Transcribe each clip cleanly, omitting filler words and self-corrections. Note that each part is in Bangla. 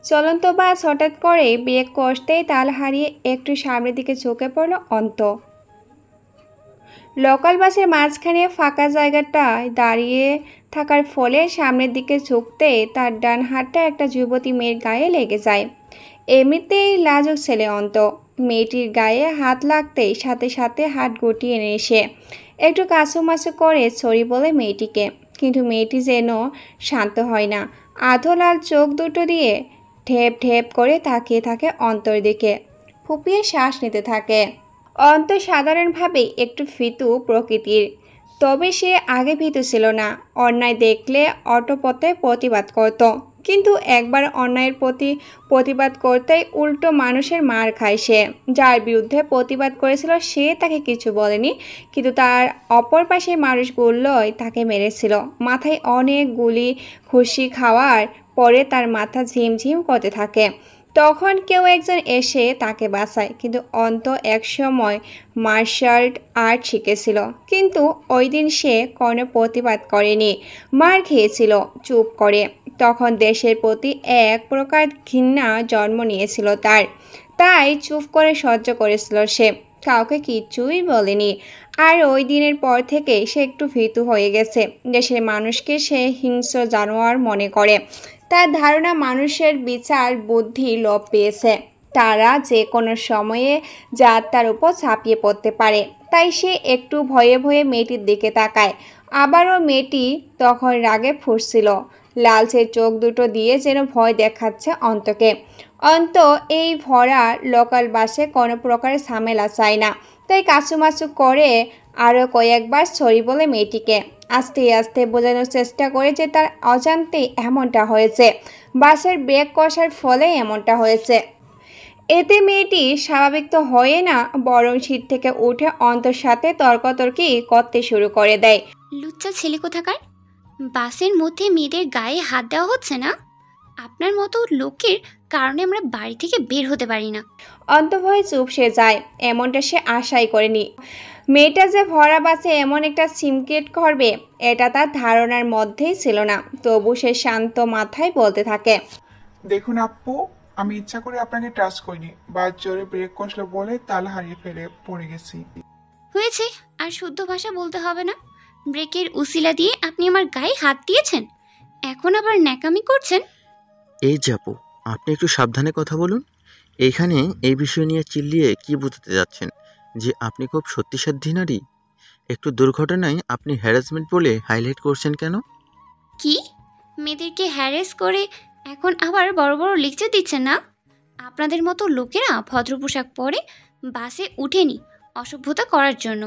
চলন্ত বাস হঠাৎ করে ব্রেক কষতেই তাল হারিয়ে একটু সামনের দিকে ঝুঁকে পড়ল অন্ত। লোকাল বাসের মাঝখানে ফাঁকা জায়গাটায় দাঁড়িয়ে থাকার ফলে সামনের দিকে ঝুঁকতে তার ডান হাতটা একটা যুবতী মেয়ের গায়ে লেগে যায়। এমনিতেই লাজুক ছেলে অন্ত, মেয়েটির গায়ে হাত লাগতেই সাথে সাথে হাত গুটিয়ে এনে সে একটু কাছুমাছু করে সরি বলে মেয়েটিকে, কিন্তু মেয়েটি যেন শান্ত হয় না। আধো লাল চোখ দুটো দিয়ে ঢেপ ঢেপ করে তাকিয়ে থাকে অন্তর দিকে, ফুপিয়ে শ্বাস নিতে থাকে। অন্ত সাধারণভাবেই একটু ভীতু প্রকৃতির, তবে সে আগে ভীতু ছিল না। অন্যায় দেখলে অটোপথে প্রতিবাদ করত, কিন্তু একবার অন্যায়ের প্রতিবাদ করতেই উল্টো মানুষের মার খায় সে। যার বিরুদ্ধে প্রতিবাদ করেছিল সে তাকে কিছু বলেনি, কিন্তু তার অপর পাশের মানুষগুলোই তাকে মেরেছিল। মাথায় অনেক গুলি ঘুষি খাওয়ার পরে তার মাথা ঝিমঝিম করতে থাকে। তখন কেউ একজন এসে তাকে বাঁচায়, কিন্তু অন্ত একসময় মার্শাল আর্ট শিখেছিল, কিন্তু ওই দিন সে কোনো প্রতিবাদ করেনি, মার খেয়েছিল চুপ করে। তখন দেশের প্রতি এক প্রকার ঘৃণা জন্ম নিয়েছিল তার, তাই চুপ করে সহ্য করেছিল সে, কাউকে কিচ্ছুই বলেনি। আর ওই দিনের পর থেকে সে একটু ভীতু হয়ে গেছে। দেশের মানুষকে সে হিংস্র জানোয়ার মনে করে। তার ধারণা মানুষের বিচার বুদ্ধি লোপ পেয়েছে, তারা যে কোনো সময়ে তার উপর ঝাঁপিয়ে পড়তে পারে। তাই সে একটু ভয়ে ভয়ে মেয়েটির দিকে তাকায়। আবারও মেয়েটি তখন রাগে ফুঁসছিল, লালচে চোখ দুটো দিয়ে যেন ভয় দেখাচ্ছে অন্তকে। অন্ত এই ভরা লোকাল বাসে কোনো প্রকারের ঝামেলা চায় না, তাই কাচুমাচু করে আরও কয়েকবার সরি বলে মেয়েটিকে, আস্তে আস্তে বোঝানোর চেষ্টা করে যে তার অজান্তেই এমনটা হয়েছে, বাসের ব্রেক কষার ফলে এমনটা হয়েছে। এতে মেয়েটি স্বাভাবিক তো হয়ে না, বরং সিট থেকে উঠে অন্তর সাথে তর্কাতর্কি করতে শুরু করে দেয়। লুচ্চা ছেলে কোথাকার, বাসের মধ্যে মেয়েদের গায়ে হাত দেওয়া হচ্ছে না? আপনার মতো লোকের কারণে আমরা বাড়ি থেকে বের হতে পারি না। অন্ত ভয়ে চুপসে যায়, এমনটা সে আশাই করেনি। মেয়েটা যে ভরা বাসে এমন একটা সিমক্রিয়েট করবে এটা তার ধারণার মধ্যেই ছিল না। তবু সে শান্ত মাথায় বলতে থাকে, দেখুন আপু, আমি ইচ্ছা করে আপনাকে টাচ করিনি, বাস জোরে ব্রেক কষলো বলে তাল হারিয়ে ফেলে পড়ে গেছি। হয়েছে, আর শুদ্ধ ভাষা বলতে হবে না। ব্রেকের উসিলা দিয়ে আপনি আমার গায়ে হাত দিয়েছেন, এখন আবার ন্যাকামি করছেন। এই যে আপু, আপনি একটু সাবধানে কথা বলুন। এইখানে এই বিষয় নিয়ে চিল্লিয়ে কি বোঝাতে যাচ্ছেন যে আপনি খুব সত্যিসাধ্যী নারী? একটু দুর্ঘটনায় আপনি হ্যারাসমেন্ট বলে হাইলাইট করছেন কেন? কি, মেয়েদেরকে হ্যারেস করে এখন আবার বড় বড় লেকচার দিচ্ছেন না? আপনাদের মতো লোকেরা ভদ্র পোশাক পরে বাসে উঠেনি অসভ্যতা করার জন্য।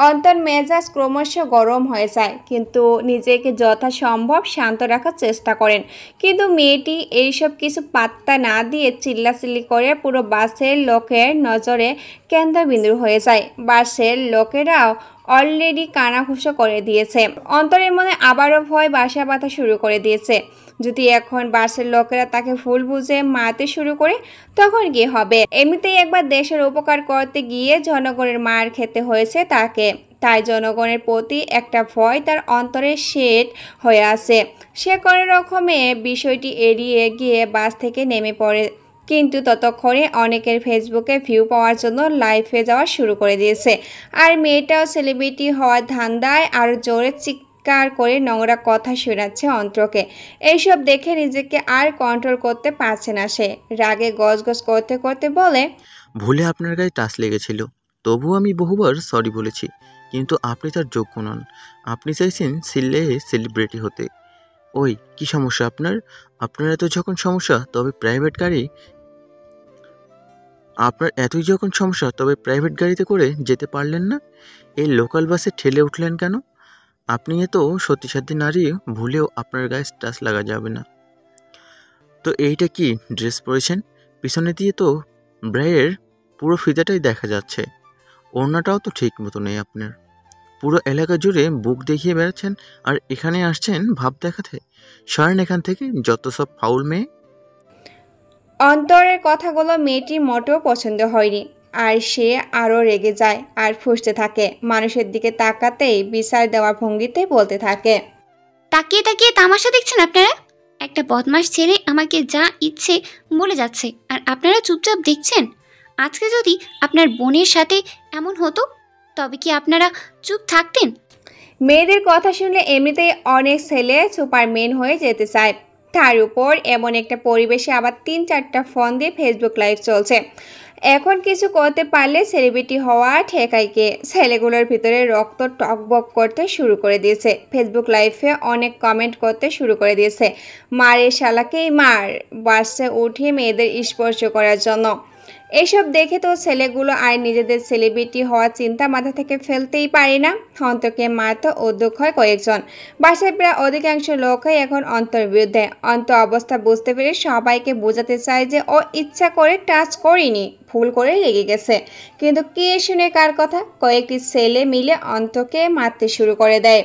অন্তর মেজাজ ক্রমশ গরম হয়ে যায়, কিন্তু নিজেকে যথাসম্ভব শান্ত রাখার চেষ্টা করেন। কিন্তু মেয়েটি এইসব কিছু পাত্তা না দিয়ে চিল্লাচিল্লি করে পুরো বাসের লোকের নজরে কেন্দ্রবিন্দু হয়ে যায়। বাসের লোকেরাও অলরেডি কানাঘুষো করে দিয়েছে। অন্তরের মনে আবারও ভয় বাসা বাঁধা শুরু করে দিয়েছে। যদি এখন বাসের লোকেরা তাকে ভুল বুঝে মারতে শুরু করে তখন কি হবে? এমনিতেই একবার দেশের উপকার করতে গিয়ে জনগণের মার খেতে হয়েছে তাকে, তাই জনগণের প্রতি একটা ভয় তার অন্তরে সেট হয়ে আছে। সে কোনো রকমে বিষয়টি এড়িয়ে গিয়ে বাস থেকে নেমে পড়ে, কিন্তু ততক্ষণে অনেকের ফেসবুকে ভিউ পাওয়ার জন্য লাইভে যাওয়া শুরু করে দিয়েছে। আর মেয়েটাও সেলিব্রিটি হওয়ার ধান্দায় আরও জোরে চিৎকার করে নোংরা কথা শোনাচ্ছে অন্তকে। এইসব দেখে নিজেকে আর কন্ট্রোল করতে পারছে না সে, রাগে গজগজ করতে করতে বলে, ভুলে আপনার গায়ে টাচ লেগেছিল, তবুও আমি বহুবার সরি বলেছি, কিন্তু আপনি তার যোগ্য নন। আপনি চাইছেন সিল্লে সেলিব্রিটি হতে। ওই কি সমস্যা আপনার? আপনার এত যখন সমস্যা তবে প্রাইভেট গাড়িতে করে যেতে পারলেন না? এই লোকাল বাসে ঠেলে উঠলেন কেন? আপনি এত সত্যিসাধ্যী নারী, ভুলেও আপনার গায়ে টাচ লাগা যাবে না। তো এইটা কি ড্রেস পরেছেন? পিছনে দিয়ে তো ব্রায়ের পুরো ফিতাটাই দেখা যাচ্ছে। ওড়নাটাও তো ঠিক মতো নেই আপনার। পুরো এলাকা জুড়ে বুক দেখিয়ে বেড়াচ্ছেন, আর এখানে আসছেন ভাব দেখাতে। সরেন এখান থেকে, যত সব ফাউল মেয়ে। অন্তরের কথাগুলো মেয়েটির মোটেও পছন্দ হয়নি, আর সে আরও রেগে যায় আর ফুঁসতে থাকে। মানুষের দিকে তাকাতেই বিচার দেওয়ার ভঙ্গিতে বলতে থাকে, তাকিয়ে তাকিয়ে তামাশা দেখছেন আপনারা? একটা বদমাশ ছেলে আমাকে যা ইচ্ছে বলে যাচ্ছে আর আপনারা চুপচাপ দেখছেন। আজকে যদি আপনার বোনের সাথে এমন হতো তবে কি আপনারা চুপ থাকতেন? মেয়েদের কথা শুনলে এমনিতেই অনেক ছেলে সুপারম্যান হয়ে যেতে চায়, তার উপর এমন একটা পরিবেশে আবার 3-4টা ফোন দিয়ে ফেসবুক লাইভ চলছে। এখন কিছু করতে পারলে সেলিব্রিটি হওয়া ঠেকায় কে? ছেলেগুলোর ভিতরে রক্ত টকবক করতে শুরু করে দিয়েছে। ফেসবুক লাইভে অনেক কমেন্ট করতে শুরু করে দিয়েছে, মারে শালাকেই মার, বাসে উঠিয়ে মেয়েদের স্পর্শ করার জন্য। এসব দেখে তো ছেলেগুলো আর নিজেদের সেলিব্রিটি হওয়ার চিন্তা মাথা থেকে ফেলতেই পারে না। অন্তকে মারতে উদ্যোগ হয় কয়েকজন। বাসায় প্রায় অধিকাংশ লোকই এখন অন্তর বিরুদ্ধে। অন্ত অবস্থা বুঝতে পেরে সবাইকে বোঝাতে চায় যে ও ইচ্ছা করে টাচ করেনি, ভুল করে লেগে গেছে। কিন্তু কে শুনে কার কথা? কয়েকটি ছেলে মিলে অন্তকে মারতে শুরু করে দেয়।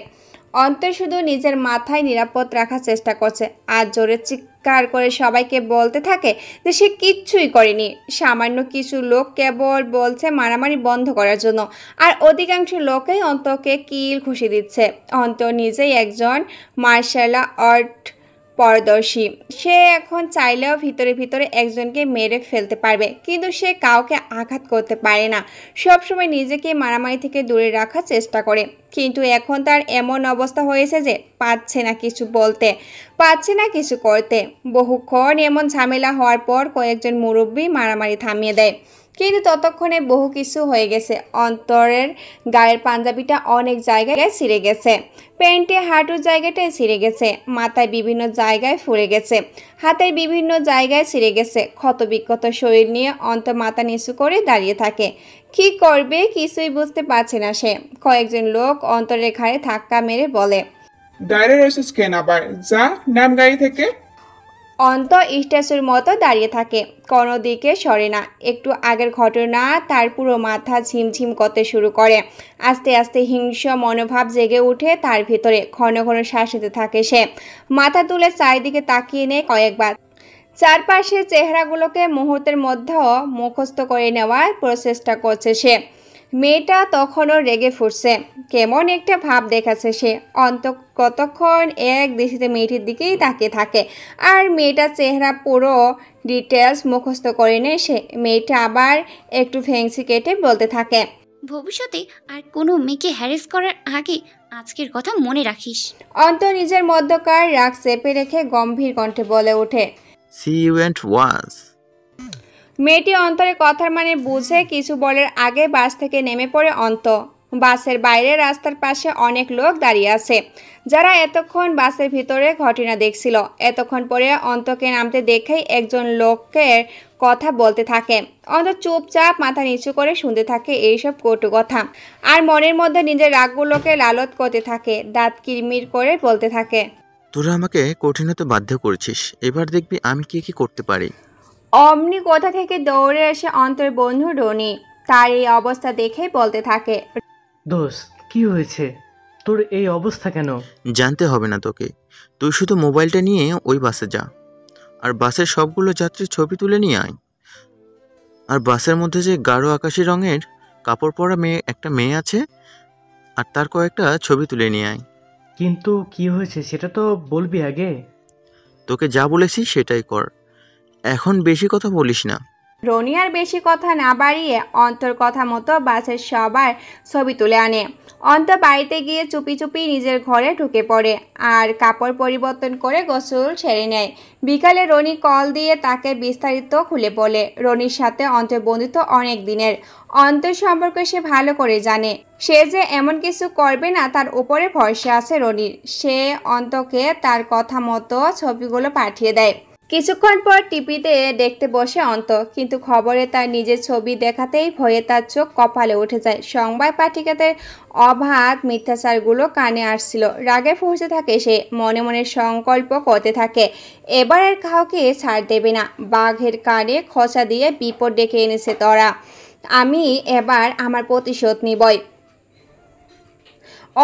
অন্তর শুধু নিজের মাথায় নিরাপদ রাখার চেষ্টা করছে আর জোরে চিৎকার করে সবাইকে বলতে থাকে যে সে কিচ্ছুই করেনি। সামান্য কিছু লোক কেবল বলছে মারামারি বন্ধ করার জন্য, আর অধিকাংশ লোকই অন্তকে কিল ঘুষি দিচ্ছে। অন্ত নিজেই একজন মার্শাল আর্ট পারদর্শী। সে এখন চাইলেও ভিতরে ভিতরে একজনকে মেরে ফেলতে পারবে, কিন্তু সে কাউকে আঘাত করতে পারে না। সবসময় নিজেকে মারামারি থেকে দূরে রাখার চেষ্টা করে। কিন্তু এখন তার এমন অবস্থা হয়েছে যে পাচ্ছে না কিছু বলতে, পাচ্ছে না কিছু করতে। বহুক্ষণ এমন ঝামেলা হওয়ার পর কয়েকজন মুরব্বী মারামারি থামিয়ে দেয়, কিন্তু ততক্ষণে বহু কিছু হয়ে গেছে। অন্তরের গায়ের পাঞ্জাবিটা অনেক জায়গায় ছিঁড়ে গেছে, প্যান্টে হাঁটুর জায়গাটায় ছিঁড়ে গেছে, মাথায় বিভিন্ন জায়গায় ফুলে গেছে, হাতের বিভিন্ন জায়গায় ছিঁড়ে গেছে। ক্ষতবিক্ষত শরীর নিয়ে অন্ত মাথা নিচু করে দাঁড়িয়ে থাকে। কি করবে কিছুই বুঝতে পারছে না সে। কয়েকজন লোক অন্তরের ঘাড়ে ধাক্কা মেরে বলে, দাঁড়িয়ে রয়েছিস কেন আবার? যা, নাম গাড়ি থেকে। অন্ত স্ট্যাচুর মতো দাঁড়িয়ে থাকে, কোনো দিকে সরে না। একটু আগের ঘটনা তার পুরো মাথা ঝিমঝিম করতে শুরু করে। আস্তে আস্তে হিংস্র মনোভাব জেগে ওঠে তার ভিতরে। ঘন ঘন শ্বাস নিতে থাকে সে। মাথা তুলে চারিদিকে তাকিয়ে নেয় কয়েকবার। চারপাশের চেহারাগুলোকে মুহূর্তের মধ্যেও মুখস্থ করে নেওয়ার প্রচেষ্টা করছে সে। মেয়েটা তখনও রেগে ফুটছে, কেমন একটা ভাব দেখাচ্ছে সে। অন্ত কতক্ষণ এক দৃষ্টিতে মেয়েটির দিকেই তাকিয়ে থাকে, আর মেয়েটার চেহারা পুরো ডিটেলস মুখস্থ করে নেয় সে। মেয়েটা আবার একটু ফেংসি কেটে বলতে থাকে, ভবিষ্যতে আর কোনো মেয়েকে হ্যারেস করার আগে আজকের কথা মনে রাখিস। অন্ত নিজের মধ্যকার রাগ চেপে রেখে গম্ভীর কণ্ঠে বলে ওঠে। See you and was. মেয়েটি অন্তরের কথার মানে বুঝে কিছু বলার আগে বাস থেকে নেমে পড়ে অন্ত। বাসের বাইরে রাস্তার পাশে অনেক লোক দাঁড়িয়ে আছে, যারা এতক্ষণ বাসের ভিতরে ঘটনা দেখছিল। এতক্ষণ পরে অন্তকে নামতে দেখেই একজন লোকের কথা বলতে থাকে। অন্ত চুপচাপ মাথা নিচু করে শুনতে থাকে এইসব কটু কথা, আর মনের মধ্যে নিজের রাগগুলোকে লালত করতে থাকে। দাঁত কিরমির করে বলতে থাকে, তোরা আমাকে কঠিন হতে বাধ্য করেছিস, এবার দেখবি আমি কি কি করতে পারি। অমনি কোথা থেকে দৌড়ে এসে অন্তর বন্ধু রনি তার এই অবস্থা দেখে বলতে থাকে, দোস্ত কি হয়েছে তোর, এই অবস্থা কেন? জানতে হবে না তোকে, তুই শুধু মোবাইলটা নিয়ে ওই বাসে যা, আর বাসের সবগুলো যাত্রীর ছবি তুলে নিয়ে আয়। আর বাসের মধ্যে যে গাঢ় আকাশি রঙের কাপড় পরা একটা মেয়ে আছে, আর তার কয়েকটা ছবি তুলে নিয়ে আয়। কিন্তু কি হয়েছে সেটা তো বলবি আগে। তোকে যা বলেছি সেটাই কর, এখন বেশি কথা বলিস না। রনি আর বেশি কথা না বাড়িয়ে অন্তর কথা মতো বাসের সবার ছবি তুলে আনে। অন্ত বাড়িতে গিয়ে চুপি চুপি নিজের ঘরে ঢুকে পড়ে আর কাপড় পরিবর্তন করে গোসল সেরে নেয়। বিকালে রনি কল দিয়ে তাকে বিস্তারিত খুলে বলে। রনির সাথে অন্তের বন্ধুত্ব অনেক দিনের। অন্তর সম্পর্কে সে ভালো করে জানে, সে যে এমন কিছু করবে না তার উপরে ভরসা আছে রনির। সে অন্তকে তার কথা মতো ছবিগুলো পাঠিয়ে দেয়। কিছুক্ষণ পর টিভিতে দেখতে বসে অন্ত, কিন্তু খবরে তার নিজের ছবি দেখাতেই ভয়ে তার চোখ কপালে উঠে যায়। সংবাদ পাঠিকাদের অবাধ মিথ্যাচারগুলো কানে আসছিল। রাগে ফুঁসতে থাকে সে, মনে মনে সংকল্প করতে থাকে এবার আর কাউকে ছাড় দেবে না। বাঘের কানে খোঁচা দিয়ে বিপদ ডেকে এনেছে তোরা, আমি এবার আমার প্রতিশোধ নিবই।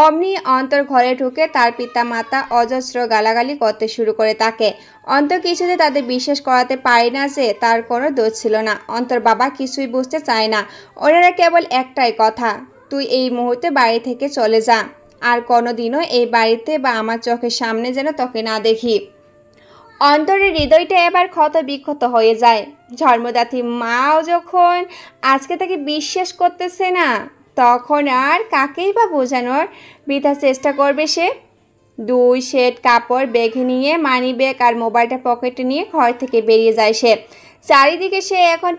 অমনি অন্তর ঘরে ঢুকে তার পিতা মাতা অজস্র গালাগালি করতে শুরু করে তাকে। অন্ত কিছুতে তাদের বিশ্বাস করাতে পারে না যে তার কোনো দোষ ছিল না। অন্তর বাবা কিছুই বুঝতে চায় না, ওনারা কেবল একটাই কথা, তুই এই মুহূর্তে বাড়ি থেকে চলে যা। আর কোনোদিনও এই বাড়িতে বা আমার চোখের সামনে যেন তোকে না দেখি। অন্তরের হৃদয়টা এবার ক্ষত বিক্ষত হয়ে যায়। জন্মদাত্রী মাও যখন আজকে তাকে বিশ্বাস করতেছে না, তখন আর কাকেই বা বোঝানোর বৃথা চেষ্টা করবে সে। 2 সেট কাপড় ব্যাগে নিয়ে মানি ব্যাগ আর মোবাইলটা পকেটে নিয়ে ঘর থেকে বেরিয়ে যায় সে। চারিদিকে সে এখন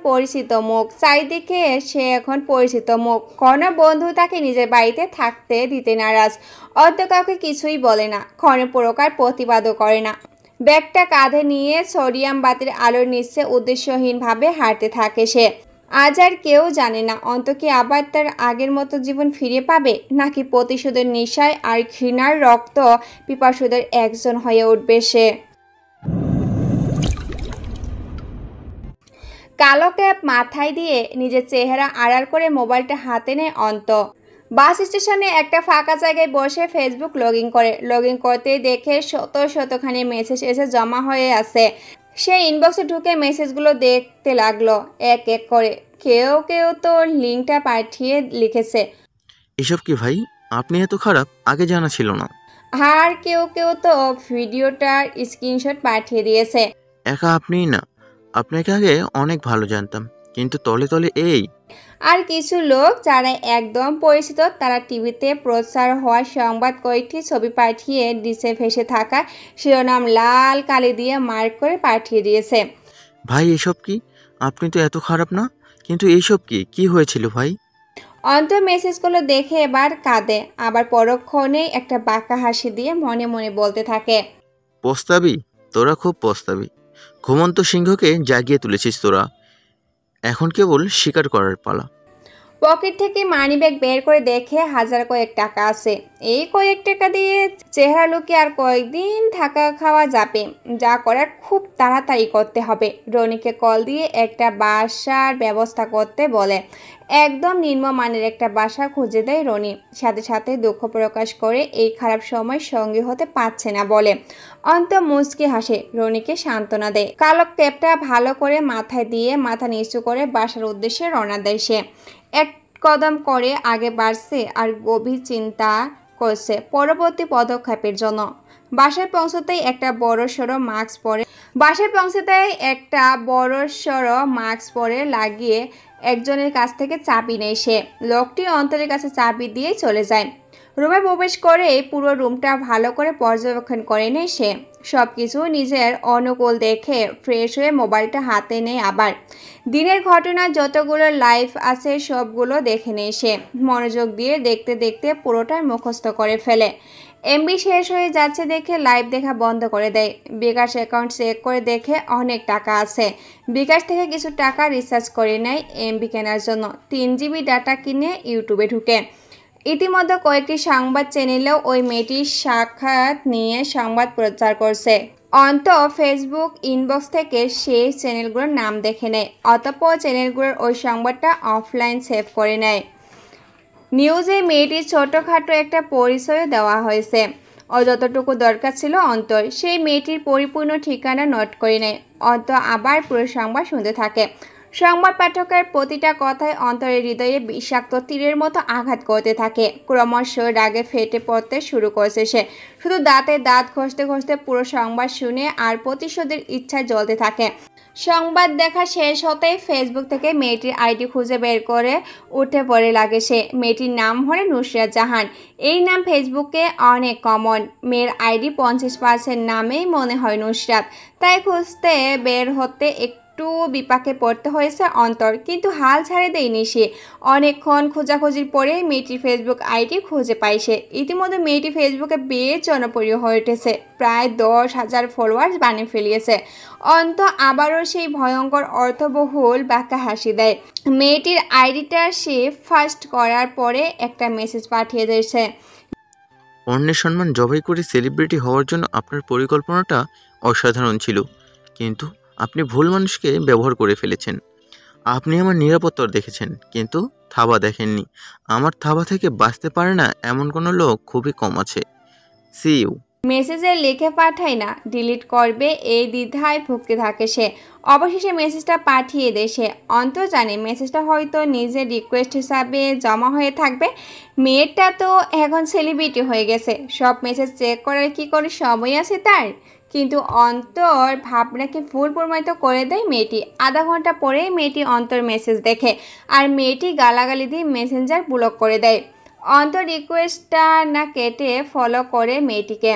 পরিচিত মুখ। কোনো বন্ধু তাকে নিজের বাড়িতে থাকতে দিতে নারাজ। অন্ত কাউকে কিছুই বলে না, কোনো প্রকার প্রতিবাদও করে না। ব্যাগটা কাঁধে নিয়ে সোডিয়াম বাতির আলোর নিচে উদ্দেশ্যহীনভাবে হাঁটতে থাকে সে। আজ আর কেউ জানে না অন্ত কি আবার তার আগের মতো জীবন ফিরে পাবে, নাকি প্রতিশোধের নেশায় আর ঘৃণার রক্ত পিপাসুদের একজন হয়ে উঠবে সে। কালো ক্যাপ মাথায় দিয়ে নিজের চেহারা আড়াল করে মোবাইলটা হাতে নেয় অন্ত। বাস স্টেশনে একটা ফাঁকা জায়গায় বসে ফেসবুক লগ ইন করতে দেখে শতখানি মেসেজ এসে জমা হয়ে আছে। সে ইনবক্সে ঢুকে মেসেজগুলো দেখতে লাগলো এক এক করে। কেউ কেউ তো লিঙ্কটা পাঠিয়ে লিখেছে, এসব কি ভাই? আপনি এত খারাপ, আগে জানা ছিল না। আর কেউ কেউ তো ভিডিওটার স্ক্রিনশট পাঠিয়ে দিয়েছে। একা আপনিই না, আপনাকে আগে অনেক ভালো জানতাম, কিন্তু তলে তলে এই। আর কিছু লোক যারা একদম পরিচিত, তারা টিভিতে প্রচার হওয়া সংবাদ কয়েকটি ছবি পাঠিয়ে ডিসে ভেসে থাকা শিরোনাম লাল কালি দিয়ে মার্ক করে পাঠিয়ে দিয়েছে। ভাই এসব কি? আপনি তো এত খারাপ না, কিন্তু এইসব কি হয়েছিল ভাই? অন্ত মেসেজগুলো দেখে এবার কাঁদে, আবার পরক্ষণেই একটা বাঁকা হাসি দিয়ে মনে মনে বলতে থাকে, পস্তাবি, তোরা খুব পস্তাবি। ঘুমন্ত সিংহকে জাগিয়ে তুলেছিস তোরা, এখন কেবল স্বীকার করার পালা। পকেট থেকে মানিব্যাগ বের করে দেখে হাজার কয়েক টাকা আছে। এই কয়েক টাকা দিয়ে চেহারা লুকিয়ে আর কয়েকদিন থাকা খাওয়া যাবে। যা করার খুব তাড়াতাড়ি করতে হবে। রনিকে কল দিয়ে একটা বাসার ব্যবস্থা করতে বলে। একদম নিম্নমানের একটা বাসা খুঁজে দেয় রনি। সাথে সাথে দুঃখ প্রকাশ করে এই খারাপ সময় সঙ্গী হতে পারছে না বলে। অন্ত মুচকি হাসে, রনিকে সান্ত্বনা দেয়। কালো ক্যাপটা ভালো করে মাথায় দিয়ে মাথা নিচু করে বাসার উদ্দেশ্যে রওনা দেয় সে। এক কদম করে আগে বাড়ছে আর গভীর চিন্তা করছে পরবর্তী পদক্ষেপের জন্য। বাসায় পৌঁছতেই একটা বড়সড় মাস্ক পরে লাগিয়ে একজনের কাছ থেকে চাবি নেয় সে। লোকটি অন্তরের কাছে চাবি দিয়ে চলে যায়। রুমে প্রবেশ করে পুরো রুমটা ভালো করে পর্যবেক্ষণ করে নেয় সে। সব কিছু নিজের অনুকূল দেখে ফ্রেশ হয়ে মোবাইলটা হাতে নেয় আবার। দিনের ঘটনা যতগুলো লাইভ আছে সবগুলো দেখে নেয় সে। মনোযোগ দিয়ে দেখতে দেখতে পুরোটাই মুখস্থ করে ফেলে। এমবি শেষ হয়ে যাচ্ছে দেখে লাইভ দেখা বন্ধ করে দেয়। বিকাশ অ্যাকাউন্ট চেক করে দেখে অনেক টাকা আছে। বিকাশ থেকে কিছু টাকা রিচার্জ করে নেয় এমবি কেনার জন্য। 3 জিবি ডাটা কিনে ইউটিউবে ঢুকে। ইতিমধ্যে কয়েকটি সংবাদ চ্যানেলেও ওই মেয়েটির সাক্ষাৎ নিয়ে সংবাদ প্রচার করছে। অন্ত ফেসবুক ইনবক্স থেকে সেই চ্যানেলগুলোর নাম দেখে নেয়। অতঃপর চ্যানেলগুলোর ওই সংবাদটা অফলাইন সেভ করে নেয়। নিউজে মেয়েটির ছোটোখাটো একটা পরিচয় দেওয়া হয়েছে। ও যতটুকু দরকার ছিল অন্তর সেই মেয়েটির পরিপূর্ণ ঠিকানা নোট করে নেয়। অন্ত আবার পুরো সংবাদ শুনতে থাকে। সংবাদ পাঠকের প্রতিটা কথায় অন্তরের হৃদয়ে বিষাক্ত তীরের মতো আঘাত করতে থাকে। ক্রমশ রাগে ফেটে পড়তে শুরু করেছে সে। শুধু দাঁতে দাঁত ঘষতে ঘষতে পুরো সংবাদ শুনে আর প্রতিশোধের ইচ্ছায় জ্বলতে থাকে। সংবাদ দেখা শেষ হতেই ফেসবুক থেকে মেয়েটির আইডি খুঁজে বের করে উঠে পড়ে লাগে সে। মেয়েটির নাম হলো নুসরাত জাহান। এই নাম ফেসবুকে অনেক কমন। মেয়ের আইডি 50% নামেই মনে হয় নুসরাত। তাই খুঁজতে বের হতে একটু বিপাকে পড়তে হয়েছে অন্তর, কিন্তু হাল ছাড়ে দেয়নি সে। অনেকক্ষণ খোঁজাখুঁজির পরে মেয়েটির ফেসবুক আইডি খুঁজে পায় সে। ইতিমধ্যে মেয়েটি ফেসবুকে বেশ জনপ্রিয় হয়ে উঠেছে, প্রায় 10,000 ফলোয়ার্স বানিয়ে ফেলিয়েছে। অন্ত আবারও সেই ভয়ঙ্কর অর্থবহুল বাঁকা হাসি দেয়। মেয়েটির আইডিটা সে ফার্স্ট করার পরে একটা মেসেজ পাঠিয়ে দিয়েছে, অন্যের সম্মান জবাই করে সেলিব্রিটি হওয়ার জন্য আপনার পরিকল্পনাটা অসাধারণ ছিল, কিন্তু আপনি ভুল মানুষকে ব্যবহার করে ফেলেছেন। আপনি আমার নিরাপত্তা দেখেছেন, কিন্তু থাবা দেখেননি। আমার থাবা থেকে বাঁচতে পারে না এমন কোনো লোক খুবই কম আছে। See you. মেসেজে লিখে পাঠায় না, ডিলিট করবে এই দ্বিধায় ভুগতে থাকে সে। অবশেষে মেসেজটা পাঠিয়ে দেয় সে। অন্ত জানে মেসেজটা হয়তো নিজের রিকোয়েস্ট হিসাবে জমা হয়ে থাকবে। মেয়েটা তো এখন সেলিব্রিটি হয়ে গেছে, সব মেসেজ চেক করার কি করে সময় আছে তার? কিন্তু অন্তর ভাবনাকে ভুল প্রমাণিত করে দেয় মেয়েটি। আধা ঘন্টা পরেই মেয়েটি অন্তর মেসেজ দেখে, আর মেয়েটি গালাগালি দিয়ে মেসেঞ্জার ব্লক করে দেয়। অন্তর রিকোয়েস্টটা না কেটে ফলো করে মেয়েটিকে।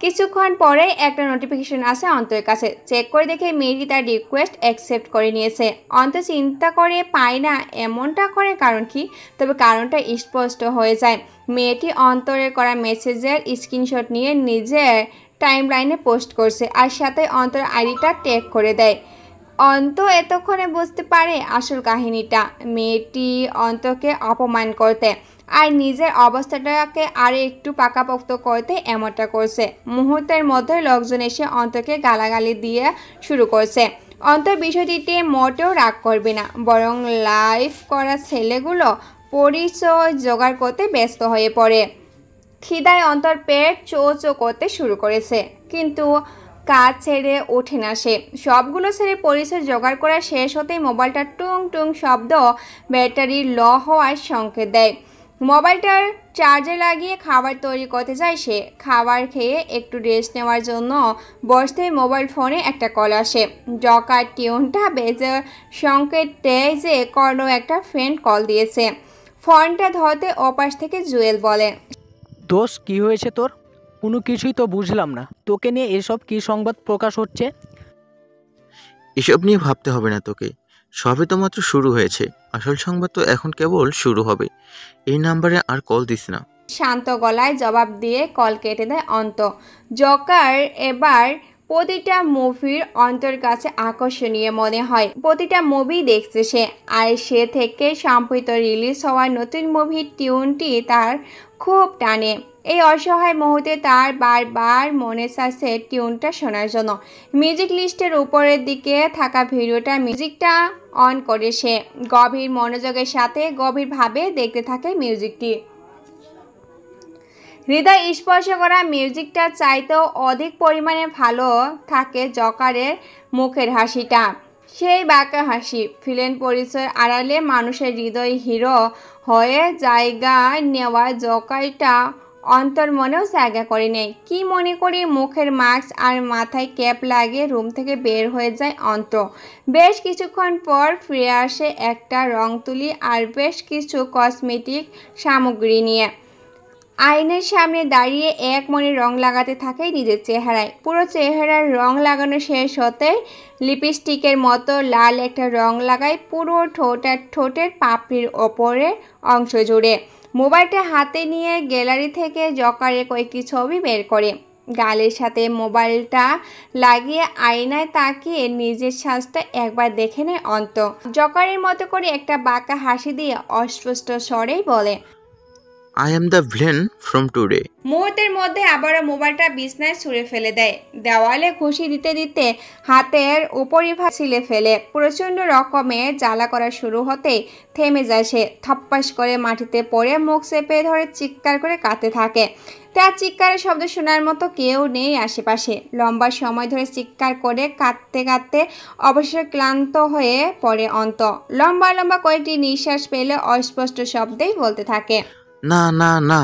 কিছুক্ষণ পরেই একটা নোটিফিকেশন আসে অন্তরের কাছে। চেক করে দেখে মেয়েটি তার রিকোয়েস্ট অ্যাকসেপ্ট করে নিয়েছে। অন্তর চিন্তা করে পায় না এমনটা করে কারণ কি, তবে কারণটা স্পষ্ট হয়ে যায়। মেয়েটি অন্তরের করা মেসেজের স্ক্রিনশট নিয়ে নিজের টাইমলাইনে পোস্ট করছে, আর সাথে অন্তর আইডিটা ট্যাগ করে দেয়। অন্ত এতক্ষণে বুঝতে পারে আসল কাহিনীটা। মেয়েটি অন্তকে অপমান করতে আর নিজের অবস্থাটাকে আরও একটু পাকাপোক্ত করতে এমনটা করছে। মুহূর্তের মধ্যে লোকজন এসে অন্তকে গালাগালি দিয়ে শুরু করছে। অন্তর বিষয়টিতে মোটেও রাগ করবে না, বরং লাইভ করা ছেলেগুলো পরিচয় জোগাড় করতে ব্যস্ত হয়ে পড়ে। খিদায় অন্তর পেট চো চো করতে শুরু করেছে, কিন্তু কাজ ছেড়ে ওঠে না সে। সবগুলো ছেড়ে পরিচয় জোগাড় করা শেষ হতেই মোবাইলটা টুং টুং শব্দ ব্যাটারি ল হওয়ার সংকেত দেয়। মোবাইলটার চার্জে লাগিয়ে খাবার তৈরি করতে যায় সে। খাবার খেয়ে একটু রেস্ট নেওয়ার জন্য বসতেই মোবাইল ফোনে একটা কল আসে। জকার টিউনটা বেজে সংকেত দেয় যে কোনো একটা ফ্রেন্ড কল দিয়েছে। ফোনটা ধরতে ওপাশ থেকে জুয়েল বলে, দোষ কি হয়েছে তোর? কোনো কিছুই তো বুঝলাম না, তোকে নিয়ে এসব কি সংবাদ প্রকাশ হচ্ছে? এসব নিয়ে ভাবতে হবে না তোকে, সবে তো মাত্র শুরু হয়েছে। আসল সংবাদ তো এখন কেবল শুরু হবে। এই নাম্বারে আর কল দিস না। শান্ত গলায় জবাব দিয়ে কল কেটে দেয় অন্ত। জকার এবার প্রতিটা মুভির অন্তর কাছে আকর্ষণীয় মনে হয়। প্রতিটা মুভি দেখছে সে, আর সে থেকে সম্প্রতি রিলিজ হওয়া নতুন মুভির টিউনটি তার খুব টানে। এই অসহায় মুহূর্তে তার বারবার মনে চাইছে টিউনটা শোনার জন্য। মিউজিক লিস্টের উপরের দিকে থাকা ভিডিওটা মিউজিকটা অন করে সে গভীর মনোযোগের সাথে গভীরভাবে দেখতে থাকে মিউজিকটি। হৃদয় স্পর্শ করা মিউজিকটা চাইতেও অধিক পরিমাণে ভালো থাকে জকারের মুখের হাসিটা। সেই বাঁকা হাসি, ফিলেন পরিচয় আড়ালে মানুষের হৃদয় হিরো হয়ে জায়গা নেওয়া জকারটা অন্তর মনেও জায়গা করে নেয়। কি মনে করি মুখের মাস্ক আর মাথায় ক্যাপ লাগিয়ে রুম থেকে বের হয়ে যায় অন্ত। বেশ কিছুক্ষণ পর ফিরে আসে একটা রং তুলি আর বেশ কিছু কসমেটিক সামগ্রী নিয়ে। আয়নার সামনে দাঁড়িয়ে এক মনে রং লাগাতে থাকে নিজের চেহারায়। পুরো চেহারার রং লাগানো শেষ হতে লিপস্টিকের মতো লাল একটা রং লাগায় পুরো ঠোঁটের পাপড়ির ওপরের অংশ জুড়ে। মোবাইলটা হাতে নিয়ে গ্যালারি থেকে জকারের কয়েকটি ছবি বের করে। গালের সাথে মোবাইলটা লাগিয়ে আয়নায় তাকিয়ে নিজের সাজটা একবার দেখে নেয় অন্ত। জকারের মতো করে একটা বাঁকা হাসি দিয়ে অস্পষ্ট স্বরেই বলে, I am the villain from today. মুহূর্তের মধ্যে আবারও মোবাইলটা বিছনায় ছুঁড়ে ফেলে দেয়। দেওয়ালে ঘুষি দিতে দিতে হাতের উপরিভাগ ছিলে ফেলে। প্রচণ্ড রকমের জ্বালা করা শুরু হতেই থেমে যায় সে। থপ্পাস করে মাটিতে পড়ে মুখ চেপে ধরে চিৎকার করে কাঁদতে থাকে। তার চিৎকারের শব্দ শোনার মতো কেউ নেই আশেপাশে। লম্বা সময় ধরে চিৎকার করে কাঁদতে কাঁদতে অবশেষে ক্লান্ত হয়ে পড়ে অন্ত। লম্বা লম্বা কয়েকটি নিঃশ্বাস পেলে অস্পষ্ট শব্দেই বলতে থাকে, না না না,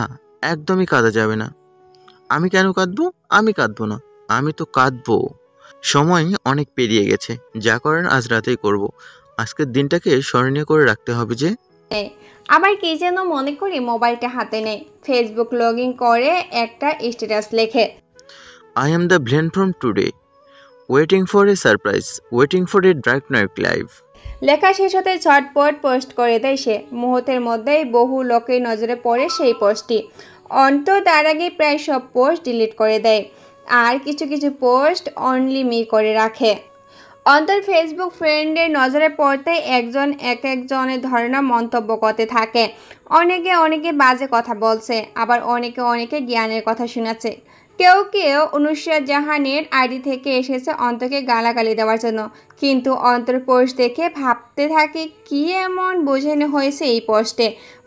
একদমই কাঁদা যাবে না। আমি কেন কাঁদবো? আমি কাঁদবো না, আমি তো কাঁদবো। সময় অনেক পেরিয়ে গেছে, যা করার আজ রাতেই করব। আজকের দিনটাকে স্মরণীয় করে রাখতে হবে যে। আবার কি যেন মনে করি মোবাইলটা হাতে নেয়। ফেসবুক লগ ইন করে একটা স্ট্যাটাস লেখে, I am the villain from today, waiting for a surprise, waiting for a dark night live. লেখা শেষ হতে ঝটপট পোস্ট করে দেয় সে। মুহূর্তের মধ্যেই বহু লোকের নজরে পড়ে সেই পোস্টটি। অন্ত তার আগে প্রায় সব পোস্ট ডিলিট করে দেয়, আর কিছু কিছু পোস্ট অনলি মি করে রাখে। অন্তর ফেসবুক ফ্রেন্ডের নজরে পড়তেই একজন একজনের ধরনা মন্তব্য করতে থাকে। অনেকে বাজে কথা বলছে, আবার অনেকে জ্ঞানের কথা শোনাচ্ছে। কেউ কেউ অনুষ্রা জাহানের আইডি থেকে এসেছে অন্তকে গালাগালি দেওয়ার জন্য, কিন্তু অন্তর পোস্ট দেখে ভাবতে থাকে কি এমন বোঝানো হয়েছে এই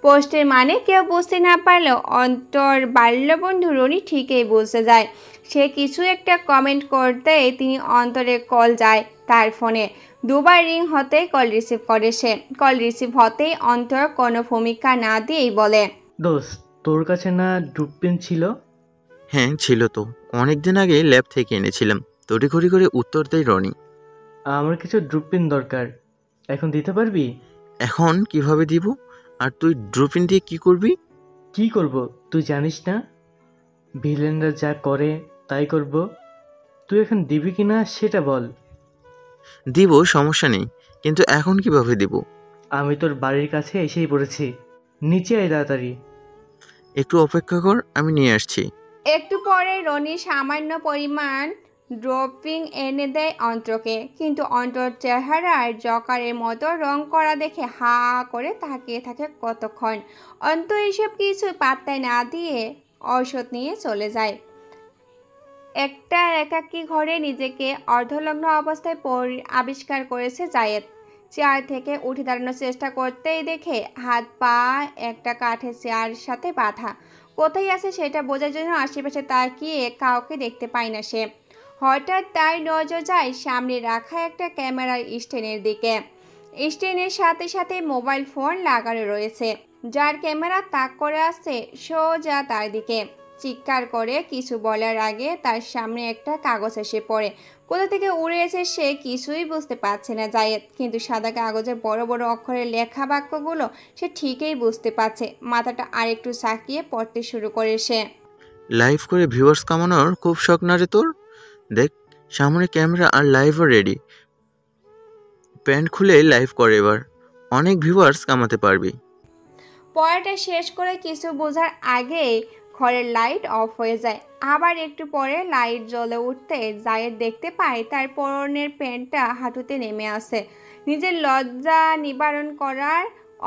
পোস্টের মানে কেউ বুঝতে না পারলেও অন্তর বাল্যবন্ধু রনি ঠিকই বুঝতে যায়। সে কিছু একটা কমেন্ট করতেই তিনি অন্তরের কল যায় তার ফোনে। দুবার রিং হতেই কল রিসিভ করে সে। কল রিসিভ হতেই অন্তর কোনো ভূমিকা না দিয়েই বলে, দোস্ত, তোর কাছে না ডুবপেন ছিল? হ্যাঁ ছিল তো, অনেক দিন আগে ল্যাব থেকে এনেছিলাম। তড়িঘড়ি করে উত্তর দেয় রনি। আমার কিছু ড্রুপিন দরকার, এখন দিতে পারবি? এখন কিভাবে দিব? আর তুই ড্রপিন দিয়ে কি করবি? কি করব তুই জানিস না, ভিলেনরা যা করে তাই করব। তুই এখন দিবি কি না সেটা বল। দিব, সমস্যা নেই, কিন্তু এখন কিভাবে দিব? আমি তোর বাড়ির কাছে এসেই পড়েছি, নিচে আয় তাড়াতাড়ি। একটু অপেক্ষা কর, আমি নিয়ে আসছি। একটু পরে রনি সামান্য পরিমাণ ড্রপিং এনে দেয় অন্ত্রকে, কিন্তু অন্তর চেহারার জকারের মতো রং করা দেখে হা করে তাকিয়ে থাকে কতক্ষণ। অন্ত এসব কিছু পাত্তায় না দিয়ে ঔষধ নিয়ে চলে যায়। একটা একাকী ঘরে নিজেকে অর্ধলগ্ন অবস্থায় আবিষ্কার করেছে জায়েদ। চেয়ার থেকে উঠে দাঁড়ানোর চেষ্টা করতেই দেখে হাত পা একটা কাঠের চেয়ারের সাথে বাঁধা। কোথায় আছে সেটা বোঝার জন্য আশেপাশে তাকিয়ে কাউকে দেখতে পায় না সে। হঠাৎ তার নজর যায় সামনে রাখা একটা ক্যামেরার স্ট্যান্ডের দিকে। স্ট্যান্ডের সাথে সাথে মোবাইল ফোন লাগানো রয়েছে, যার ক্যামেরা তাক করে আসছে সোজা তার দিকে। চিৎকার করে কিছু বলার আগে তার সামনে একটা কাগজ এসে পড়ে। কোথা থেকে উড়ে এসে সে কিছুই বুঝতে পারছে না জায়েদ, কিন্তু সাদা কাগজে বড় বড় অক্ষরে লেখা বাক্যগুলো সে ঠিকই বুঝতে পারছে। মাথাটা আরেকটু সাকিয়ে পড়তে শুরু করে সে। লাইভ করে ভিউয়ার্স কামানোর খুব শখ না রে তোর? দেখ, সামনে ক্যামেরা আর লাইভও রেডি। প্যান্ট খুলে লাইভ করে এবার, অনেক ভিউয়ার্স কামাতে পারবি। পড়াটা শেষ করে কিছু বোঝার আগেই ঘরের লাইট অফ হয়ে যায়। আবার একটু পরে লাইট জ্বলে উঠতে জায়েদ দেখতে পায় তার পরনের প্যান্টটা হাঁটুতে নেমে আসে। নিজের লজ্জা নিবারণ করার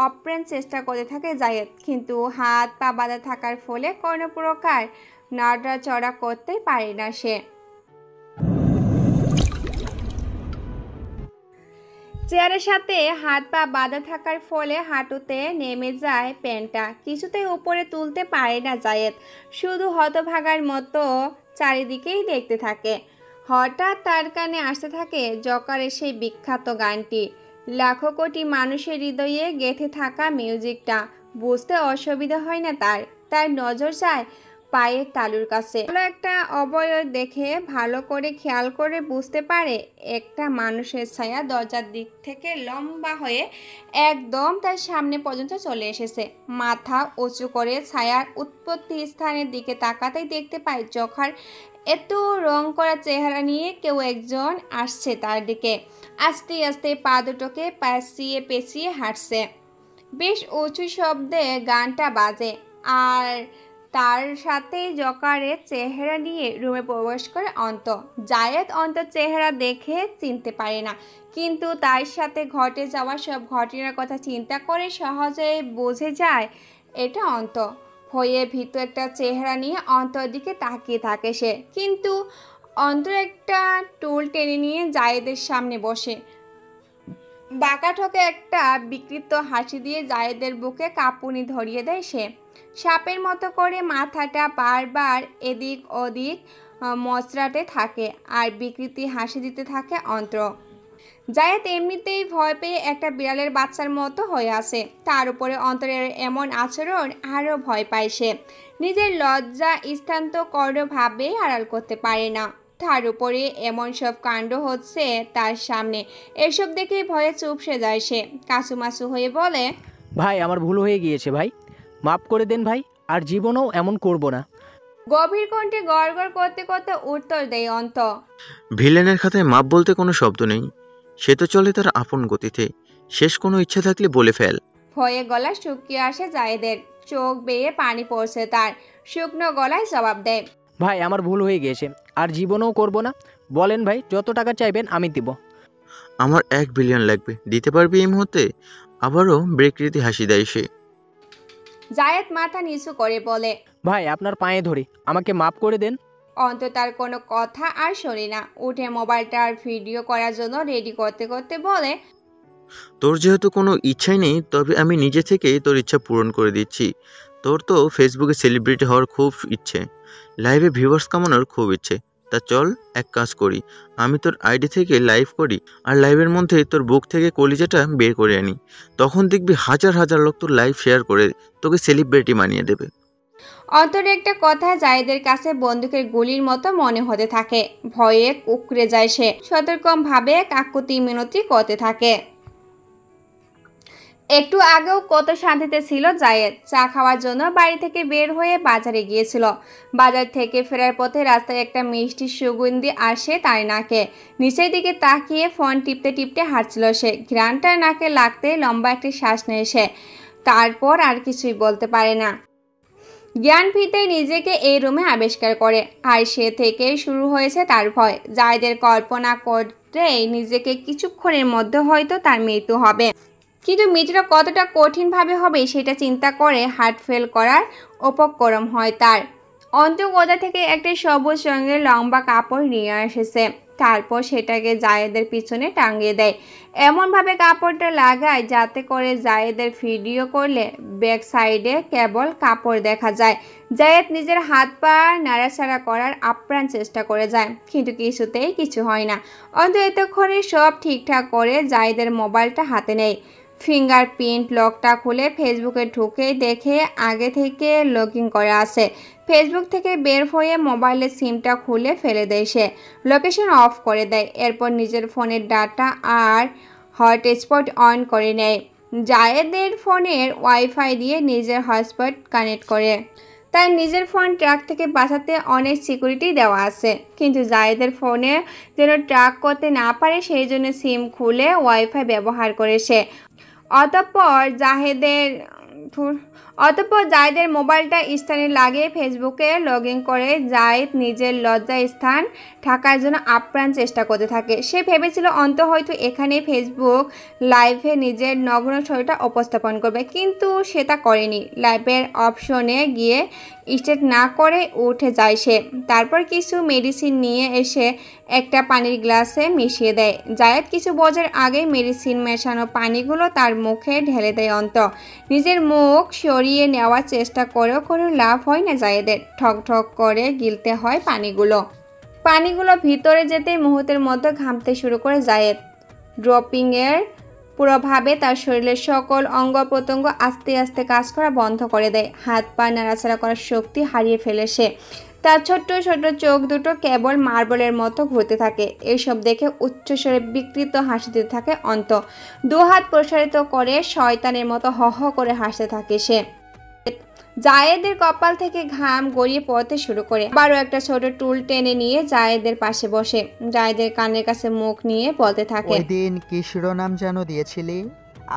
অপ্রাণ চেষ্টা করতে থাকে জায়েদ, কিন্তু হাত পা বাঁধা থাকার ফলে কোনো প্রকার নড়াচড়া করতে পারে না সে। চেয়ারের সাথে হাত পা বাঁধা থাকার ফলে হাঁটুতে নেমে যায় প্যান্টটা। কিছুতেই উপরে তুলতে পারে না জায়েদ, শুধু হতভাগার মতো চারিদিকেই দেখতে থাকে। হঠাৎ তার কানে আসতে থাকে জকারের সেই বিখ্যাত গানটি, লাখো কোটি মানুষের হৃদয়ে গেঁথে থাকা মিউজিকটা। বুঝতে অসুবিধা হয় না তার নজর যায় পায়ের তালুর কাছে। ভালো একটা অবয়ব দেখে ভালো করে খেয়াল করে বুঝতে পারে একটা মানুষের ছায়া দরজার দিক থেকে লম্বা হয়ে একদম তার সামনে পর্যন্ত চলে এসেছে। মাথা উঁচু করে ছায়ার উৎপত্তি স্থানের দিকে তাকাতেই দেখতে পায় জখার এত রং করা চেহারা নিয়ে কেউ একজন আসছে তার দিকে। আস্তে আস্তে পা দুটোকে পেঁচিয়ে পেঁচিয়ে হাঁটছে। বেশ উঁচু শব্দে গানটা বাজে, আর তার সাথে জকারের চেহারা নিয়ে রুমে প্রবেশ করে অন্ত। জায়েদ অন্তর চেহারা দেখে চিনতে পারে না, কিন্তু তার সাথে ঘটে যাওয়া সব ঘটনার কথা চিন্তা করে সহজে বুঝে যায় এটা অন্ত। হয়ে ভীত একটা চেহারা নিয়ে অন্তর দিকে তাকিয়ে থাকে সে, কিন্তু অন্তর একটা টুল টেনে নিয়ে জায়েদের সামনে বসে। বাঁকা ঠোকে একটা বিকৃত হাসি দিয়ে জায়েদের বুকে কাঁপুনি ধরিয়ে দেয় সে। সাপের মতো করে মাথাটা বারবার এদিক ওদিক মচড়াতে থাকে আর বিকৃতি হাসি দিতে থাকে অন্তর। জায়েদ এমনিতেই ভয় পেয়ে একটা বিড়ালের বাচ্চার মতো হয়ে আসে, তার উপরে অন্তরের এমন আচরণ আরও ভয় পায় সে। নিজের লজ্জা স্থান তো কোনোভাবেই আড়াল করতে পারে না, তার উপরে এমন সব কাণ্ড হচ্ছে তার সামনে। এসব দেখে ভয়ে চুপসে যায় সে। কাসুমাসু হয়ে বলে, ভাই আমার ভুল হয়ে গিয়েছে ভাই, মাফ করে দেন ভাই, আর জীবনেও এমন করব না। গভীর কণ্ঠে গড়গড় করতে করতে উত্তর দেয় অন্ত। ভিলেনের খাতায় মাপ বলতে কোনো শব্দ নেই, সে তো চলে তার আপন গতিতে। শেষ কোনো ইচ্ছা থাকলে বলে ফেল। ভয়ে গলা শুকিয়ে আসে জায়েদের, চোখ বেয়ে পানি পড়ছে তার। শুকনো গলায় জবাব দেয়, ভাই আমার ভুল হয়ে গিয়েছে, আর জীবনেও করব না। বলেন ভাই, যত টাকা চাইবেন আমি দিব। আমার 1 বিলিয়ন লাগবে, দিতে পারবি এই মুহূর্তে? আবারও বিকৃতি হাসি দেয় সে। জায়েদ মাথা নিচু করে বলে, ভাই আপনার পায়ে ধরি, আমাকে মাফ করে দেন। অন্ত তার কোনো কথা আর শোনে না। উঠে মোবাইলটা আর ভিডিও করার জন্য রেডি করতে করতে বলে, তোর যেহেতু কোনো ইচ্ছাই নেই, তবে আমি নিজে থেকেই তোর ইচ্ছা পূরণ করে দিচ্ছি। তোর তো ফেসবুকে সেলিব্রিটি হওয়ার খুব ইচ্ছে, লাইভে ভিউয়ার্স কামানোর খুব ইচ্ছে। তা চল এক কাজ করি, আমি তোর আইডি থেকে লাইভ করি, আর লাইভের মধ্যে তোর বুক থেকে কলিজাটা বের করে আনি। তখন দেখবি হাজার হাজার লোক তোর লাইভ শেয়ার করে তোকে সেলিব্রিটি বানিয়ে দেবে। অন্তর একটা কথা জায়েদের কাছে বন্দুকের গুলির মতো মনে হতে থাকে। ভয়ে কুঁকড়ে যায় সে। সতর্কভাবে কাকুতি মিনতি করতে থাকে। একটু আগেও কত শান্তিতে ছিল জায়েদ। চা খাওয়ার জন্য বাড়ি থেকে বের হয়ে বাজারে গিয়েছিল। বাজার থেকে ফেরার পথে রাস্তায় একটা মিষ্টি সুগন্ধি আসে তার নাকে। নিচের দিকে তাকিয়ে ফোন টিপতে টিপতে হাঁটছিল সে। ঘ্রাণটা নাকে লাগতে লম্বা একটি শ্বাস নেয় সে। তারপর আর কিছুই বলতে পারে না। জ্ঞান ফিরতে নিজেকে এই রুমে আবিষ্কার করে। আর সে থেকেই শুরু হয়েছে তার ভয়। জায়েদের কল্পনা করতেই নিজেকে কিছুক্ষণের মধ্যে হয়তো তার মৃত্যু হবে। কিন্তু মৃত্যুটা কতটা কঠিনভাবে হবে সেটা চিন্তা করে হার্ট ফেল করার উপক্রম হয় তার। অন্ত কোথা থেকে একটা সবুজ রঙের লম্বা কাপড় নিয়ে এসেছে। তারপর সেটাকে জায়েদের পিছনে টাঙিয়ে দেয়। এমনভাবে কাপড়টা লাগায় যাতে করে জায়েদের ভিডিও করলে ব্যাক সাইডে কেবল কাপড় দেখা যায়। জায়েদ নিজের হাত পা নাড়াচাড়া করার আপ্রাণ চেষ্টা করে যায়, কিন্তু কিছুতেই কিছু হয় না। অন্ত এতক্ষণে সব ঠিকঠাক করে জায়েদের মোবাইলটা হাতে নেয়। ফিঙ্গারপ্রিন্ট লকটা খুলে ফেসবুকে ঢুকে দেখে আগে থেকে লগইন করা আছে। ফেসবুক থেকে বের হয়ে মোবাইলের সিমটা খুলে ফেলে দেয় সে। লোকেশন অফ করে দেয়। এরপর নিজের ফোনের ডাটা আর হটস্পট অন করে নেয়। জায়েদের ফোনের ওয়াইফাই দিয়ে নিজের হটস্পট কানেক্ট করে। তার নিজের ফোন ট্র্যাক থেকে বাঁচাতে অনেক সিকিউরিটি দেওয়া আছে, কিন্তু জায়েদের ফোনে যেন ট্র্যাক করতে না পারে সেই জন্য সিম খুলে ওয়াইফাই ব্যবহার করে সে। অতঃপর জায়েদের মোবাইলটা স্থানে লাগিয়ে ফেসবুকে লগ ইন করে জায়েদ নিজের লজ্জা স্থান ঢাকার জন্য আপ্রাণ চেষ্টা করতে থাকে। সে ভেবেছিল অন্ত হয়তো এখানে ফেসবুক লাইভে নিজের নগ্ন শরীরটা উপস্থাপন করবে, কিন্তু সে তা করেনি। লাইভের অপশনে গিয়ে স্টেট না করে উঠে যায় সে। তারপর কিছু মেডিসিন নিয়ে এসে একটা পানির গ্লাসে মিশিয়ে দেয়। জায়েদ কিছু বোঝার আগেই মেডিসিন মেশানো পানিগুলো তার মুখে ঢেলে দেয় অন্ত। নিজের মুখ সরিয়ে নেওয়ার চেষ্টা করেও কোনো লাভ হয় না জায়েদের। ঠক ঠক করে গিলতে হয় পানিগুলো ভিতরে যেতেই মুহূর্তের মধ্যে ঘামতে শুরু করে জায়েদ। ড্রপিংয়ের পুরোভাবে তার শরীরের সকল অঙ্গ প্রত্যঙ্গ আস্তে আস্তে কাজ করা বন্ধ করে দেয়। হাত পা নাড়াচাড়া করার শক্তি হারিয়ে ফেলে সে। তার ছোট্ট ছোট্ট চোখ দুটো কেবল মার্বলের মতো ঘুরতে থাকে। এইসব দেখে উচ্চস্বরে বিকৃত হাসি দিতে থাকে অন্ত। দুহাত প্রসারিত করে শয়তানের মতো হ হ করে হাসতে থাকে সে। জায়েদের কপাল থেকে ঘাম গড়িয়ে পড়তে শুরু করে। আবারও একটা ছোট টুল টেনে নিয়ে জায়েদের পাশে বসে। জায়েদের কানের কাছে মুখ নিয়ে বলতে থাকে, ওই দিন কি শিরোনাম যেন দিয়েছিলি?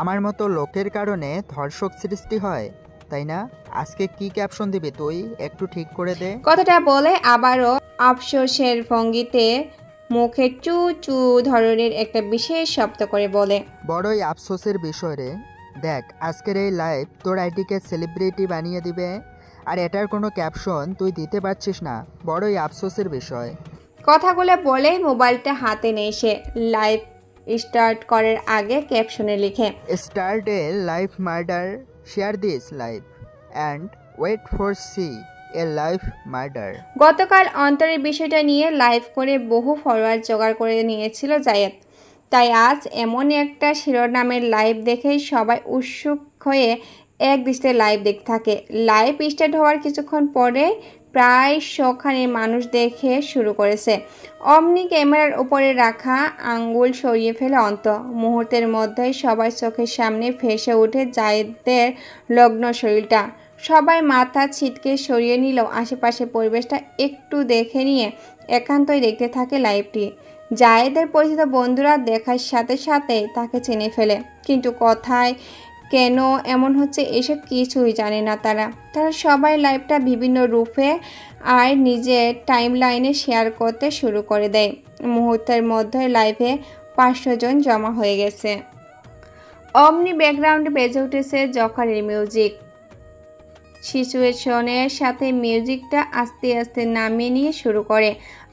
আমার মতো লোকের কারণে ধর্ষক সৃষ্টি হয়, তাই না? আজকে কি ক্যাপশন দিবি তুই? একটু ঠিক করে দে। কথাটা বলে আবারও আফসোসের ভঙ্গিতে মুখে চু চু ধরনের একটা বিশেষ শব্দ করে বলে, বড়ই আফসোসের বিষয় রে। দেখ, আজকের এই লাইভ তোর আইডিকে সেলিব্রিটি বানিয়ে দিবে, আর এটার কোনো ক্যাপশন তুই দিতে পারছিস না। বড়ই আফসোসের বিষয়। কথাগুলো বলেই মোবাইলটা হাতে নেয় সে। লাইভ স্টার্ট করার আগে ক্যাপশনে লিখে, start a live murder, share this live and wait for see a live murder. গতকাল অন্তরের বিষয়টা নিয়ে লাইভ করে বহু ফলোয়ার জোগাড় করে নিয়েছিল জায়েদ। তাই আজ এমন একটা শিরোনামের লাইভ দেখেই সবাই উৎসুক হয়ে এক দৃষ্টিতে লাইভ দেখতে থাকে। লাইভ স্টার্ট হওয়ার কিছুক্ষণ পরে প্রায় 100খানি মানুষ দেখে শুরু করেছে। অমনি ক্যামেরার উপরে রাখা আঙ্গুল সরিয়ে ফেলে অন্ত। মুহূর্তের মধ্যেই সবার চোখের সামনে ভেসে ওঠে জায়েদের লগ্ন শরীরটা। সবাই মাথা ছিটকে সরিয়ে নিলেও আশেপাশে পরিবেশটা একটু দেখে নিয়ে একান্তই দেখতে থাকে লাইভটি। জায়েদের পরিচিত বন্ধুরা দেখার সাথে সাথে তাকে চিনে ফেলে, কিন্তু কথায় কেন এমন হচ্ছে এসব কিছুই জানে না তারা। সবাই লাইভটা বিভিন্ন রূপে আর নিজের টাইম লাইনে শেয়ার করতে শুরু করে দেয়। মুহূর্তের মধ্যে লাইভে 500 জন জমা হয়ে গেছে। অমনি ব্যাকগ্রাউন্ডে বেজে উঠেছে জকারের মিউজিক। সিচুয়েশনের সাথে মিউজিকটা আস্তে আস্তে নামিয়ে নিয়ে শুরু করে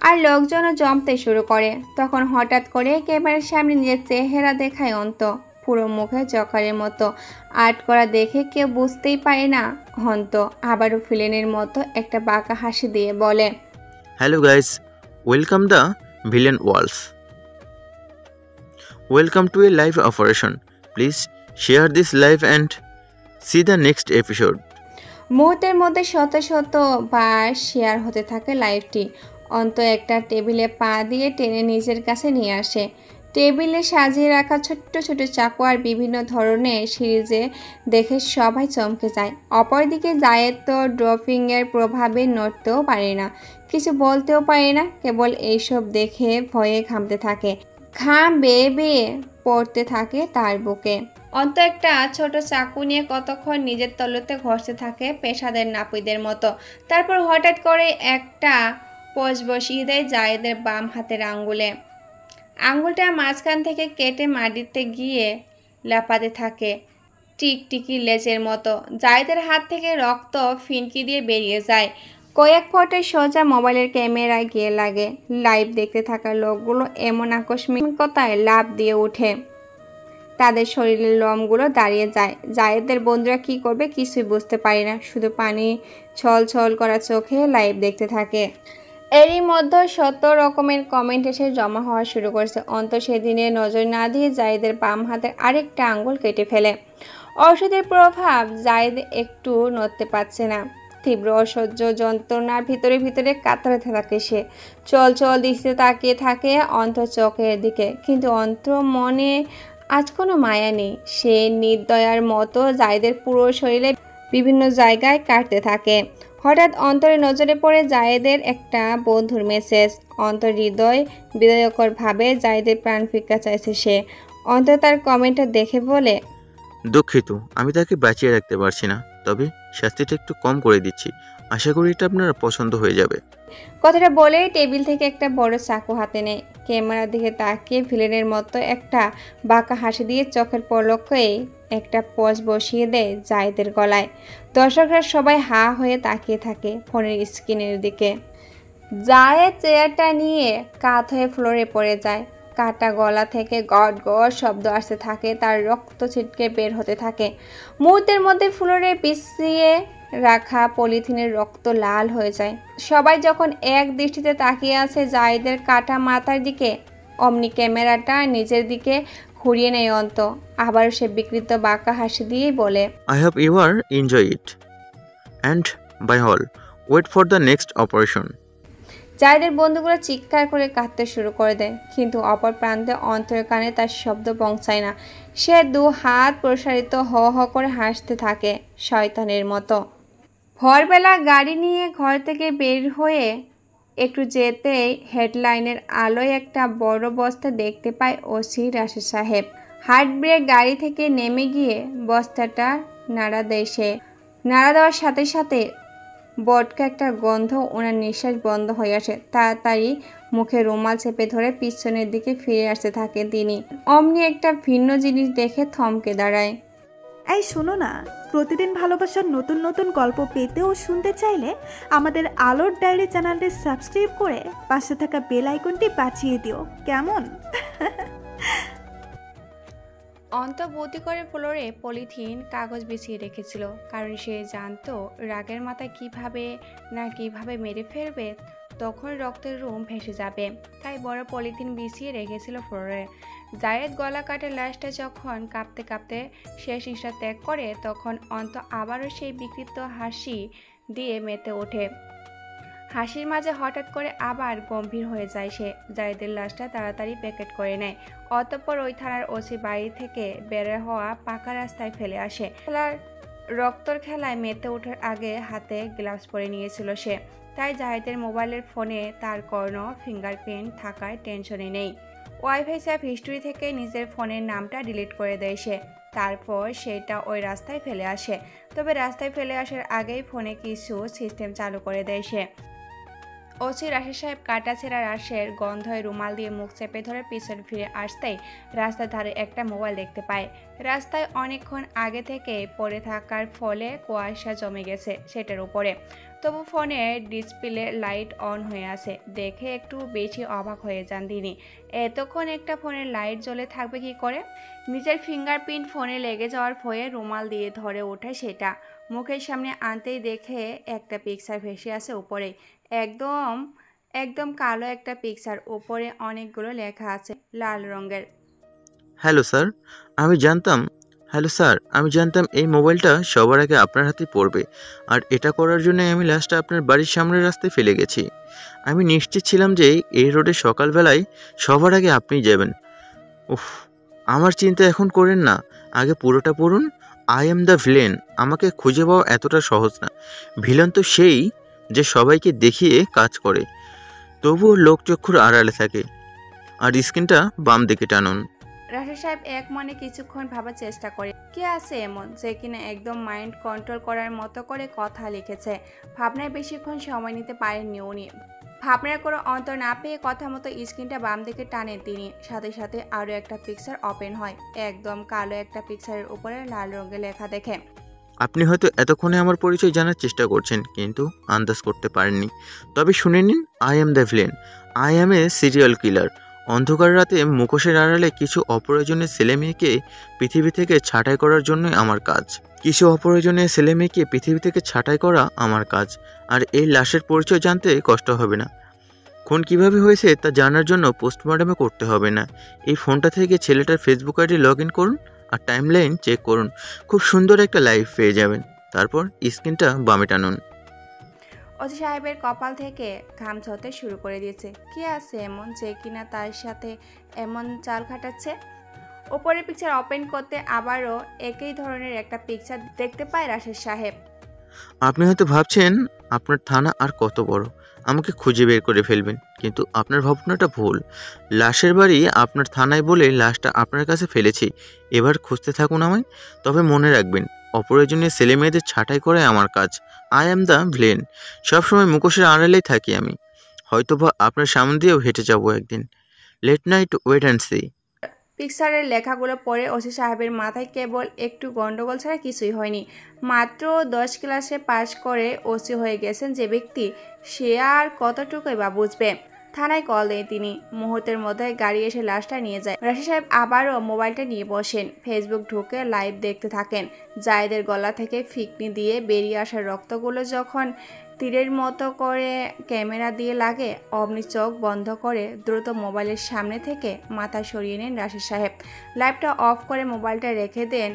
আর লোকজনও জমতে শুরু করে। তখন হঠাৎ করে ক্যামেরার সামনে নিজের চেহারা দেখায় অন্ত। পুরো মুখে জকারের মতো আর্ট করা দেখে কেউ বুঝতেই পারে না। অন্ত আবারও ভিলেনের মতো একটা বাঁকা হাসি দিয়ে বলে, hello guys, welcome the villain walls. Welcome to a live operation. Please share this live and see the next episode. মুহূর্তের মধ্যে শত শত বার শেয়ার হতে থাকে লাইভটি। অন্ত একটা টেবিলে পা দিয়ে টেনে নিজের কাছে নিয়ে আসে। টেবিলে সাজিয়ে রাখা ছোট্ট ছোট চাকু আর বিভিন্ন ধরনের সিরিজে দেখে সবাই চমকে যায়। অপরদিকে জায়েদ তো ড্রপিংয়ের প্রভাবে নড়তেও পারে না, কিছু বলতেও পারে না, কেবল এইসব দেখে ভয়ে ঘামতে থাকে। ঘাম বেয়ে বেয়ে পড়তে থাকে তার বুকে। অন্ত একটা ছোট চাকু নিয়ে কতক্ষণ নিজের তলতে ঘষতে থাকে পেশাদের নাপিদের মতো। তারপর হঠাৎ করে একটা পোজ বসিয়ে দেয় জায়েদের বাম হাতের আঙ্গুলে। আঙ্গুলটা মাঝখান থেকে কেটে মাটিতে গিয়ে লাফাতে থাকে টিকটিকি লেজের মতো। জায়েদের হাত থেকে রক্ত ফিনকি দিয়ে বেরিয়ে যায়। কয়েক ফোঁটা সোজা মোবাইলের ক্যামেরায় গিয়ে লাগে। লাইভ দেখতে থাকা লোকগুলো এমন আকস্মিকতায় লাফ দিয়ে ওঠে, তাদের শরীরের লোমগুলো দাঁড়িয়ে যায়। জায়েদের বন্ধুরা কী করবে কিছুই বুঝতে পারে না, শুধু পানি ছল ছল করা চোখে লাইভ দেখতে থাকে। এরই মধ্যে শত রকমের কমেন্ট এসে জমা হওয়া শুরু করেছে। অন্ত সেদিনে নজর না দিয়ে জায়েদের বাম হাতের আরেকটা আঙ্গুল কেটে ফেলে। ওষুধের প্রভাব, জায়েদ একটু নড়তে পারছে না। তীব্র অসহ্য যন্ত্রণার ভিতরে ভিতরে কাতরাতে থাকে সে। চল চল দৃষ্টিতে তাকিয়ে থাকে অন্ত চোখের দিকে, কিন্তু অন্ত মনে আজ কোনো মায়া নেই। সে নির্দয়ার মতো জায়েদের পুরো শরীরে বিভিন্ন জায়গায় কাটতে থাকে। হঠাৎ অন্তরে নজরে পড়ে জায়েদের একটা বন্ধুর মেসেজ। অন্তর হৃদয় বিদায়করভাবে জায়েদের প্রাণ ভিক্ষা চাইছে সে। অন্তর তার কমেন্টটা দেখে বলে, দুঃখিত, আমি তাকে বাঁচিয়ে রাখতে পারছি না, তবে শাস্তিটা একটু কম করে দিচ্ছি। আশা করি এটা আপনার পছন্দ হয়ে যাবে। কথাটা বলেই টেবিল থেকে একটা বড় চাকু হাতে নেয়। ক্যামেরার দিকে তাকিয়ে ভিলেনের মতো একটা বাঁকা হাসি দিয়ে চোখের পলকেই একটা পোজ বসিয়ে দেয় জায়েদের গলায়। দর্শকরা সবাই হা হয়ে তাকিয়ে থাকে ফোনের স্ক্রিনের দিকে। জায়েদ চেয়ারটা নিয়ে কাত হয়ে ফ্লোরে পড়ে যায়। কাটা গলা থেকে গট গট শব্দ আসতে থাকে, তার রক্ত ছিটকে বের হতে থাকে। মুহূর্তের মধ্যে ফ্লোরে পিছিয়ে রাখা পলিথিনের রক্ত লাল হয়ে যায়। সবাই যখন এক দৃষ্টিতে তাকিয়ে আছে জায়েদের কাটা মাথার দিকে, অমনি ক্যামেরাটা নিজের দিকে ঘুরিয়ে নেয় অন্ত। আবার সে বিকৃত বাঁকা হাসি দিয়েই বলে, I hope you are enjoy it. And by all, wait for the next operation. জায়েদের বন্ধুগুলো চিৎকার করে কাঁদতে শুরু করে দেয়, কিন্তু অপর প্রান্তে অন্তরের কানে তার শব্দ পৌঁছায় না। সে দু হাত প্রসারিত হ হ করে হাসতে থাকে শয়তানের মতো। ভোরবেলা গাড়ি নিয়ে ঘর থেকে বের হয়ে একটু যেতেই হেডলাইনের আলোয় একটা বড় বস্তা দেখতে পায় ওসি রাশেদ সাহেব। হার্ট ব্রেক গাড়ি থেকে নেমে গিয়ে বস্তাটা নাড়া দেয় সে। নাড়া দেওয়ার সাথে সাথে বটকা একটা গন্ধ, ওনার নিঃশ্বাস বন্ধ হয়ে আসে। তাড়াতাড়ি মুখে রুমাল চেপে ধরে পিছনের দিকে ফিরে আসতে থাকেন তিনি। অমনি একটা ভিন্ন জিনিস দেখে থমকে দাঁড়ায়। এই শোনো না, প্রতিদিন ভালোবাসার নতুন নতুন গল্প পেতে ও শুনতে চাইলে আমাদের আলোর ডায়েরি চ্যানেলটি সাবস্ক্রাইব করে পাশে থাকা বেল আইকনটি বাজিয়ে দিও, কেমন? অন্ত বুদ্ধি করে ফ্লোরে পলিথিন কাগজ বিছিয়ে রেখেছিল, কারণ সে জানতো রাগের মাথায় কিভাবে মেরে ফেলবে, তখন রক্তের রুম ভেসে যাবে। তাই বড় পলিথিন বিছিয়ে রেখেছিল ফ্লোরে। জায়েদ গলা কাটে লাশটা যখন কাঁপতে কাঁপতে শেষ নিঃশ্বাস ত্যাগ করে, তখন অন্ত আবারও সেই বিকৃত হাসি দিয়ে মেতে ওঠে। হাসির মাঝে হঠাৎ করে আবার গম্ভীর হয়ে যায় সে। জায়েদের লাশটা তাড়াতাড়ি প্যাকেট করে নেয়। অতঃপর ওই থানার ওসি বাড়ি থেকে বের হওয়া পাকা রাস্তায় ফেলে আসে। রক্তর খেলায় মেতে ওঠার আগে হাতে গ্লাভস পরে নিয়েছিল সে। তাই জায়েদের মোবাইলের ফোনে তার কোনো ফিঙ্গারপ্রিন্ট থাকায় টেনশনে নেই। ওয়াইফাই সেভ হিস্ট্রি থেকে নিজের ফোনের নামটা ডিলিট করে দেয় সে। তারপর সেটা ওই রাস্তায় ফেলে আসে। তবে রাস্তায় ফেলে আসার আগেই ফোনে কিছু সিস্টেম চালু করে দেয় সে। ওসি রাশেদ সাহেব কাটাছেঁড়া রাশের গন্ধয় রুমাল দিয়ে মুখ চেপে ধরে পিছনে ফিরে আসতেই রাস্তার ধারে একটা মোবাইল দেখতে পায়। রাস্তায় অনেকক্ষণ আগে থেকে পড়ে থাকার ফলে কুয়াশা জমে গেছে সেটার উপরে, তবু ফোনের ডিসপ্লে লাইট অন হয়ে আছে দেখে একটু বেশি অবাক হয়ে যান তিনি। এতক্ষণ একটা ফোনের লাইট জ্বলে থাকবে কি করে? নিজের ফিঙ্গারপ্রিন্ট ফোনে লেগে যাওয়ার ভয়ে রুমাল দিয়ে ধরে ওঠে সেটা। মুখের সামনে আনতেই দেখে একটা পিকচার ভেসে আছে উপরে, একদম একদম কালো একটা পিকচার, উপরে অনেকগুলো লেখা আছে লাল রঙের। হ্যালো স্যার, আমি জানতাম এই মোবাইলটা সবার আগে আপনার হাতে পড়বে, আর এটা করার জন্য আমি লাস্টে আপনার বাড়ির সামনের রাস্তায় ফেলে গেছি। আমি নিশ্চিত ছিলাম যে এই রোডে সকালবেলায় সবার আগে আপনিই যাবেন। উফ, আমার চিন্তা এখন করেন না, আগে পুরোটা পড়ুন। I am the villain. আমাকে খুঁজে পাওয়া এতটা সহজ না। ভিলেন তো সেই যে সবাইকে দেখিয়ে কাজ করে, তবুও লোকচক্ষুর আড়ালে থাকে। আর স্ক্রিনটা বাম দিকে টানুন। রাশেদ সাহেব এক মনে কিছুক্ষণ ভাবার চেষ্টা করে, কে আছে এমন যে কিনা একদম মাইন্ড কন্ট্রোল করার মতো করে কথা লিখেছে। ভাবনায় বেশিক্ষণ সময় নিতে পারেননি উনি। ভাবনার কোনো অন্তর না পেয়ে কথা মতো স্ক্রিনটা বাম দিকে টানেন তিনি। সাথে সাথে আরও একটা পিকচার ওপেন হয়, একদম কালো একটা পিকচারের উপরে লাল রঙের লেখা দেখে। আপনি হয়তো এতক্ষণে আমার পরিচয় জানার চেষ্টা করছেন, কিন্তু আন্দাজ করতে পারেননি। তবে শুনে নিন, I am the villain. I am a serial কিলার। অন্ধকার রাতে মুখোশের আড়ালে কিছু অপ্রয়োজনীয় ছেলেমেয়েকে পৃথিবী থেকে ছাঁটাই করার জন্যই আমার কাজ। আমার কাজ। আর এই লাশের পরিচয় জানতে কষ্ট হবে না। খুন কিভাবে হয়েছে তা জানার জন্য পোস্টমর্টমে করতে হবে না। এই ফোনটা থেকে ছেলেটার ফেসবুক আইডি লগ ইন করুন আর টাইমলাইন চেক করুন। খুব সুন্দর একটা লাইভ পেয়ে যাবেন। তারপর স্ক্রিনটা বামে টানুন। ওসি সাহেবের কপাল থেকে ঘাম ঝরতে শুরু করে দিয়েছে। কে আছে এমন যে কিনা তার সাথে এমন চাল খাটাচ্ছে? ওপরের পিকচার ওপেন করতে আবারও একই ধরনের একটা পিকচার দেখতে পায় রাশেদ সাহেব। আপনি হয়তো ভাবছেন আপনার থানা আর কত বড়, আমাকে খুঁজে বের করে ফেলবেন, কিন্তু আপনার ভাবনাটা ভুল। লাশের বাড়ি আপনার থানায় বলে লাশটা আপনার কাছে ফেলেছি। এবার খুঁজতে থাকুন আমায়। তবে মনে রাখবেন, অপ্রয়োজনীয় ছেলে মেয়েদের ছাঁটাই করাই আমার কাজ। I am the villain. সবসময় মুখোশের আড়ালেই থাকি আমি। হয়তোবা আপনার সামনে দিয়েও হেঁটে যাবো একদিন। Late night wait and see. পিকচারের লেখাগুলো পড়ে ওসি সাহেবের মাথায় কেবল একটু গন্ডগোল ছাড়া কিছুই হয়নি। মাত্র 10 ক্লাসে পাশ করে ওসি হয়ে গেছেন যে ব্যক্তি, সে আর কতটুকুই বা বুঝবে। থানায় কল দেন তিনি। মুহূর্তের মধ্যে গাড়ি এসে লাশটা নিয়ে যায়। রাশেদ সাহেব আবারও মোবাইলটা নিয়ে বসেন। ফেসবুক ঢুকে লাইভ দেখতে থাকেন। জায়েদের গলা থেকে ফিকনি দিয়ে বেরিয়ে আসা রক্তগুলো যখন তীরের মতো করে ক্যামেরা দিয়ে লাগে, অমনি চোখ বন্ধ করে দ্রুত মোবাইলের সামনে থেকে মাথা সরিয়ে নেন রাশেদ সাহেব। লাইভটা অফ করে মোবাইলটা রেখে দেন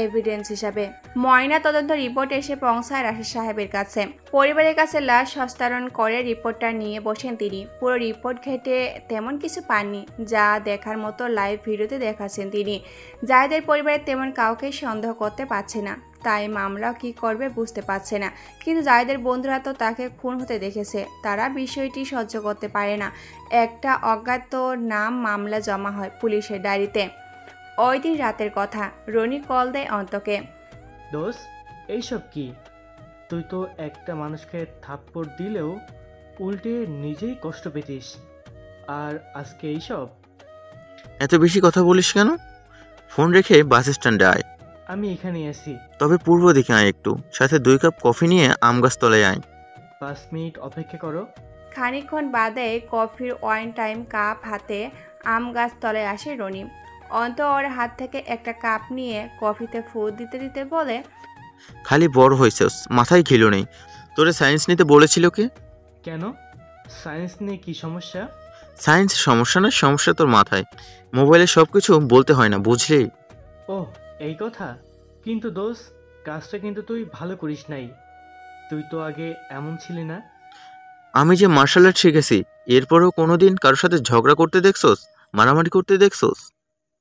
এভিডেন্স হিসাবে। ময়না তদন্ত রিপোর্ট এসে পৌঁছায় রাশেদ সাহেবের কাছে। পরিবারের কাছে লাশ হস্তান্তর করে রিপোর্টটা নিয়ে বসেন তিনি। পুরো রিপোর্ট ঘেটে তেমন কিছু পাননি, যা দেখার মতো লাইভ ভিডিওতে দেখাচ্ছেন তিনি। জায়েদের পরিবারের তেমন কাউকে সন্দেহ করতে পারছে না, তাই মামলাও কী করবে বুঝতে পারছে না। কিন্তু জায়েদের বন্ধুরা তো তাকে খুন হতে দেখেছে, তারা বিষয়টি সহ্য করতে পারে না। একটা অজ্ঞাত নাম মামলা জমা হয় পুলিশের ডায়েরিতে। ওই দিন রাতের কথা। রনি কল দেয় অন্তকে। দোষ, এইসব কি? তুই তো একটা মানুষকে থাপ্পড় দিলেও উল্টে নিজেই কষ্ট পেতিস, আর আজকে এইসব? এত বেশি কথা বলিস কেন? ফোন রেখে বাস স্ট্যান্ডে আয়। আমি এখানে আছি। তবে পূর্ব দিকে আয় একটু, সাথে 2 কাপ কফি নিয়ে আম গাছতলায় আয়। 5 মিনিট অপেক্ষা করো। খানিকক্ষণ বাদে কফির ওয়ান টাইম কাপ হাতে আম গাছ তলায় আসে রনি। অন্ত ওর হাত থেকে একটা কাপ নিয়ে কফিতে ফু দিতে দিতে বলে, খালি বড় হয়েছস, মাথায় ঘিলো নেই। তোরে সায়েন্স নিতে বলেছিল কে? কেন? সায়েন্স নিয়ে কি সমস্যা? সায়েন্স সমস্যা না, সমস্যা তোর মাথায়। মোবাইলে সব কিছু বলতে হয় না, বুঝলি? ওহ, এই কথা। কিন্তু দোষ, কাজটা কিন্তু তুই ভালো করিস নাই। তুই তো আগে এমন ছিলি না। আমি যে মার্শাল আর্ট শিখেছি, এরপরেও কোনোদিন কারোর সাথে ঝগড়া করতে দেখছস, মারামারি করতে দেখছস?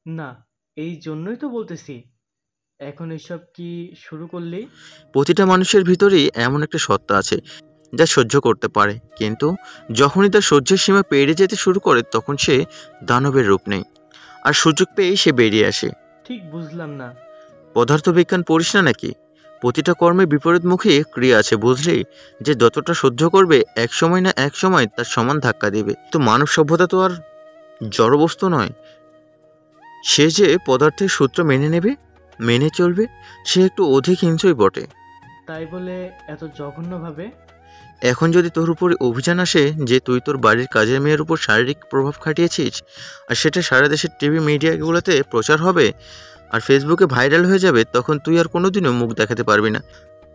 না, এই জন্যই তো বলতেছি। এখন এসব কি শুরু করলি? প্রতিটা মানুষের ভিতরেই এমন একটা সত্তা আছে যা সহ্য করতে পারে, কিন্তু যখনই তার সহ্যের সীমা পেরিয়ে যেতে শুরু করে তখন সে দানবের রূপ নেয়, আর সুযোগ পেয়েই সে বেরিয়ে আসে। ঠিক বুঝলাম না। পদার্থবিজ্ঞান পড়িস না নাকি? প্রতিটা কর্মে বিপরীতমুখী ক্রিয়া আছে, বুঝলি? যে যতটা সহ্য করবে এক সময় না এক সময় তার সমান ধাক্কা দেবে। তো মানব সভ্যতা তো আর জড়বস্তু নয়। সে যে পদার্থের সূত্র মেনে নেবে, মেনে চলবে, সে একটু অধিক হিংস্রই বটে। তাই বলে এত জঘন্যভাবে? এখন যদি তোর উপরে অভিযান আসে যে তুই তোর বাড়ির কাজের মেয়ের উপর শারীরিক প্রভাব খাটিয়েছিস, আর সেটা সারা দেশের টিভি মিডিয়াগুলোতে প্রচার হবে আর ফেসবুকে ভাইরাল হয়ে যাবে, তখন তুই আর কোনোদিনও মুখ দেখাতে পারবি না।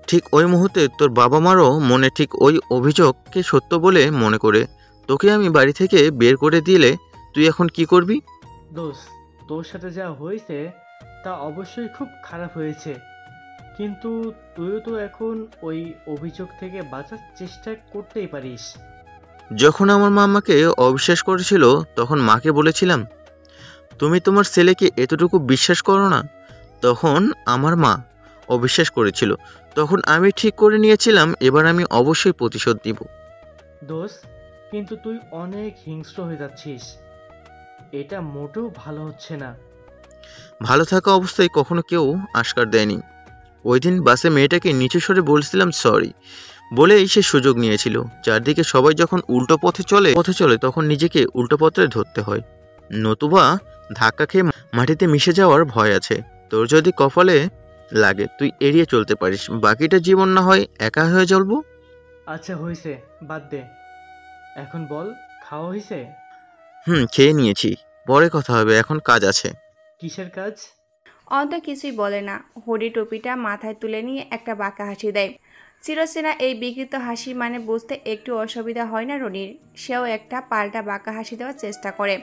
ঠিক ওই মুহূর্তে তোর বাবা মারও মনে ঠিক ওই অভিযোগকে সত্য বলে মনে করে তোকে আমি বাড়ি থেকে বের করে দিলে তুই এখন কি করবি? দোস্ত, তোর সাথে যা হয়েছে তা অবশ্যই খুব খারাপ হয়েছে, কিন্তু তুইও তো এখন ওই অভিযোগ থেকে বাঁচার চেষ্টা করতেই পারিস। যখন আমার মা আমাকে অবিশ্বাস করেছিল তখন মাকে বলেছিলাম তুমি তোমার ছেলেকে এতটুকু বিশ্বাস করো না। তখন আমার মা অবিশ্বাস করেছিল, তখন আমি ঠিক করে নিয়েছিলাম এবার আমি অবশ্যই প্রতিশোধ দিব। দোস্ত, কিন্তু তুই অনেক হিংস্র হয়ে যাচ্ছিস, এটা মোটেও ভালো হচ্ছে না। ভালো থাকা অবস্থায় কখনো কেউ আশকার দেয়নি। ওই দিন বাসে মেয়েটাকে নিচু স্বরে বলছিলাম সরি বলেই সে সুযোগ নিয়েছিল। চারদিকে সবাই যখন উল্টো পথে চলে তখন নিজেকে উল্টো পথে ধরতে হয়, নতুবা ধাক্কা খেয়ে মাটিতে মিশে যাওয়ার ভয় আছে। তোর যদি কপালে লাগে তুই এড়িয়ে চলতে পারিস, বাকিটা জীবন না হয় একা হয়ে জ্বলবো। আচ্ছা হয়েছে, বাদ দে। এখন বল, খাওয়া হয়েছে? খেয়ে নিয়েছি, পরে কথা হবে, এখন কাজ আছে। কিসের কাজ? অন্ত কিছুই বলে না। হুডি টুপিটা মাথায় তুলে নিয়ে একটা বাঁকা হাসি দেয়। চিরচেনা এই বিকৃত হাসি মানে বুঝতে একটু অসুবিধা হয় না রনির। সেও একটা পাল্টা বাঁকা হাসি দেওয়ার চেষ্টা করে।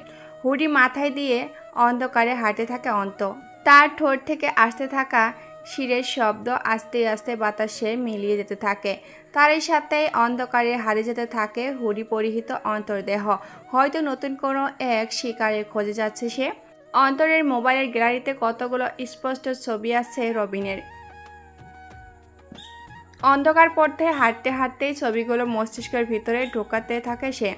হুডি মাথায় দিয়ে অন্ধকারে হাঁটতে থাকে অন্ত। তার ঠোঁট থেকে আসতে থাকা শিরের শব্দ আস্তে আস্তে বাতাসে মিলিয়ে যেতে থাকে। তারই সাথে অন্ধকারে হারিয়ে যেতে থাকে হুডি পরিহিত অন্তর্দেহ। হয়তো নতুন কোনো এক শিকারের খোঁজে যাচ্ছে সে। অন্তরের মোবাইলের গ্যালারিতে কতগুলো স্পষ্ট ছবি আছে রবিনের। অন্ধকার পথে হাঁটতে হাঁটতেই ছবিগুলো মস্তিষ্কের ভিতরে ঢোকাতে থাকে সে।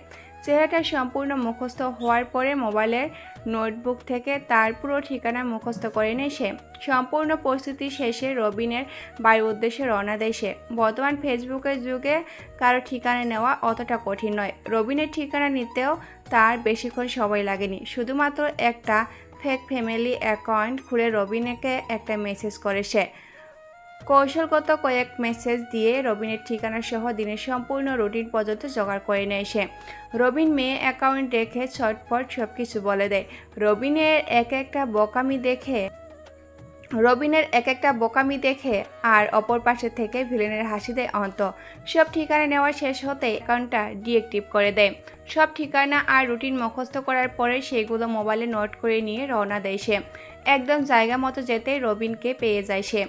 চেহারাটা সম্পূর্ণ মুখস্থ হওয়ার পরে মোবাইলের নোটবুক থেকে তার পুরো ঠিকানা মুখস্থ করে নেয় সে। সম্পূর্ণ প্রস্তুতি শেষে রবিনের বাড়ির উদ্দেশ্যে রওনা দেয় সে। বর্তমান ফেসবুকের যুগে কারো ঠিকানা নেওয়া অতটা কঠিন নয়। রবিনের ঠিকানা নিতেও তার বেশিক্ষণ সময় লাগেনি। শুধুমাত্র একটা ফেক ফ্যামিলি অ্যাকাউন্ট খুলে রবিনকে একটা মেসেজ করে সে। কৌশলগত কয়েক মেসেজ দিয়ে রবিনের ঠিকানা সহ দিনের সম্পূর্ণ রুটিন পর্যন্ত জোগাড় করে নেয় সে। রবিন মেয়ে অ্যাকাউন্ট দেখে ছটফট সব কিছু বলে দেয়। রবিনের এক একটা বোকামি দেখে আর অপর পাশে থেকে ভিলেনের হাসি দেয় অন্ত। সব ঠিকানা নেওয়া শেষ হতেই অ্যাকাউন্টটা ডিএক্টিভ করে দেয়। সব ঠিকানা আর রুটিন মুখস্থ করার পরে সেগুলো মোবাইলে নোট করে নিয়ে রওনা দেয় সে। একদম জায়গা মতো যেতেই রবিনকে পেয়ে যায় সে।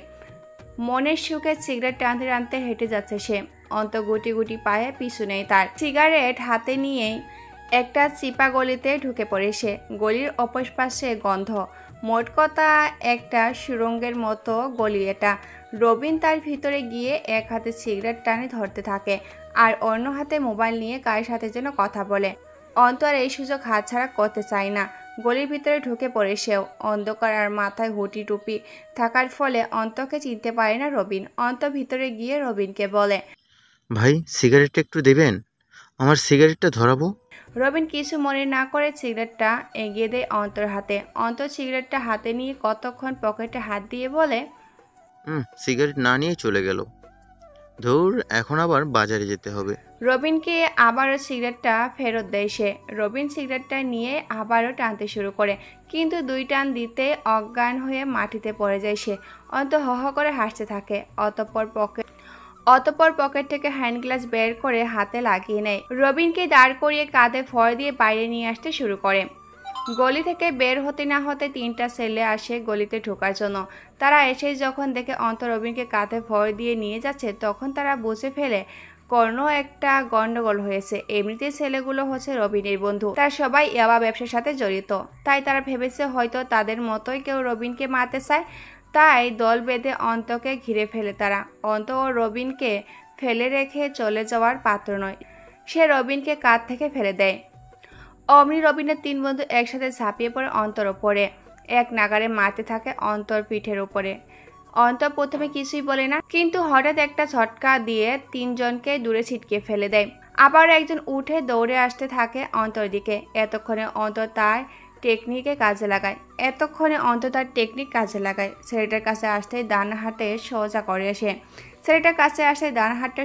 মনের সুখে সিগারেট টানতে টানতে হেঁটে যাচ্ছে সে। অন্ত গুটি গুটি পায়ে পিছু নেই তার। সিগারেট হাতে নিয়েই একটা চিপা গলিতে ঢুকে পড়ে সে। গলির অপর পাশে গন্ধ। মোট কথা একটা সুরঙ্গের মতো গলি এটা। রবিন তার ভিতরে গিয়ে এক হাতে সিগারেট টানে ধরতে থাকে আর অন্য হাতে মোবাইল নিয়ে কার সাথে যেন কথা বলে। অন্ত আর এই সুযোগ হাতছাড়া করতে চায় না। গলির ভিতরে ঢুকে পড়ে সেও। অন্ধকার আর মাথায় হুটি টুপি থাকার ফলে অন্তকে চিনতে পারে না রবিন। অন্ত ভিতরে গিয়ে রবিনকে বলে, ভাই সিগারেটটা একটু দেবেন, আমার সিগারেটটা ধরাবো। রবিন কিছু মনে না করে সিগারেটটা এগিয়ে দেয় অন্তর হাতে। অন্ত সিগারেটটা হাতে নিয়ে কতক্ষণ পকেটে হাত দিয়ে বলে, সিগারেট না নিয়ে চলে গেল। ধুর, এখন আবার বাজারে যেতে হবে। রবিনকে আবারও সিগারেটটা ফেরত দেয় সে। রবিন সিগারেটটা নিয়ে আবারও টানতে শুরু করে, কিন্তু দুই টান দিতে অজ্ঞান হয়ে মাটিতে পড়ে যায় সে। অন্ত হ হ করে হাসতে থাকে। অতঃপর পকেট থেকে হ্যান্ড গ্লাস বের করে হাতে লাগিয়ে নেয়। রবিনকে দাঁড় করিয়ে কাঁধে ভর দিয়ে বাইরে নিয়ে আসতে শুরু করে। গলি থেকে বের হতে না হতে তিনটা ছেলে আসে গলিতে ঢোকার জন্য। তারা এসেই যখন দেখে অন্ত রবিনকে কাঁধে ভর দিয়ে নিয়ে যাচ্ছে তখন তারা বুঝে ফেলে কোনো একটা গন্ডগোল হয়েছে। এমনিতেই ছেলেগুলো হচ্ছে রবিনের বন্ধু। তারা সবাই ইয়াবা ব্যবসার সাথে জড়িত। তাই তারা ভেবেছে হয়তো তাদের মতোই কেউ রবিনকে মারতে চায়। তাই দল বেঁধে অন্তকে ঘিরে ফেলে তারা। অন্ত ও রবিনকে ফেলে রেখে চলে যাওয়ার পাত্র নয়। সে রবিনকে কাঁধ থেকে ফেলে দেয়। অমনি রবিনের তিন বন্ধু একসাথে ঝাঁপিয়ে পড়ে অন্তর ওপরে। এক নাগারে মারতে থাকে অন্তর পিঠের উপরে। অন্ত প্রথমে কিছুই বলে না, কিন্তু হঠাৎ একটা ঝটকা দিয়ে তিনজনকে দূরে ছিটকে ফেলে দেয়। আবার একজন উঠে দৌড়ে আসতে থাকে অন্তর দিকে। এতক্ষণে অন্ত তার টেকনিক কাজে লাগায়। ছেলেটার কাছে আসতেই ডান হাতে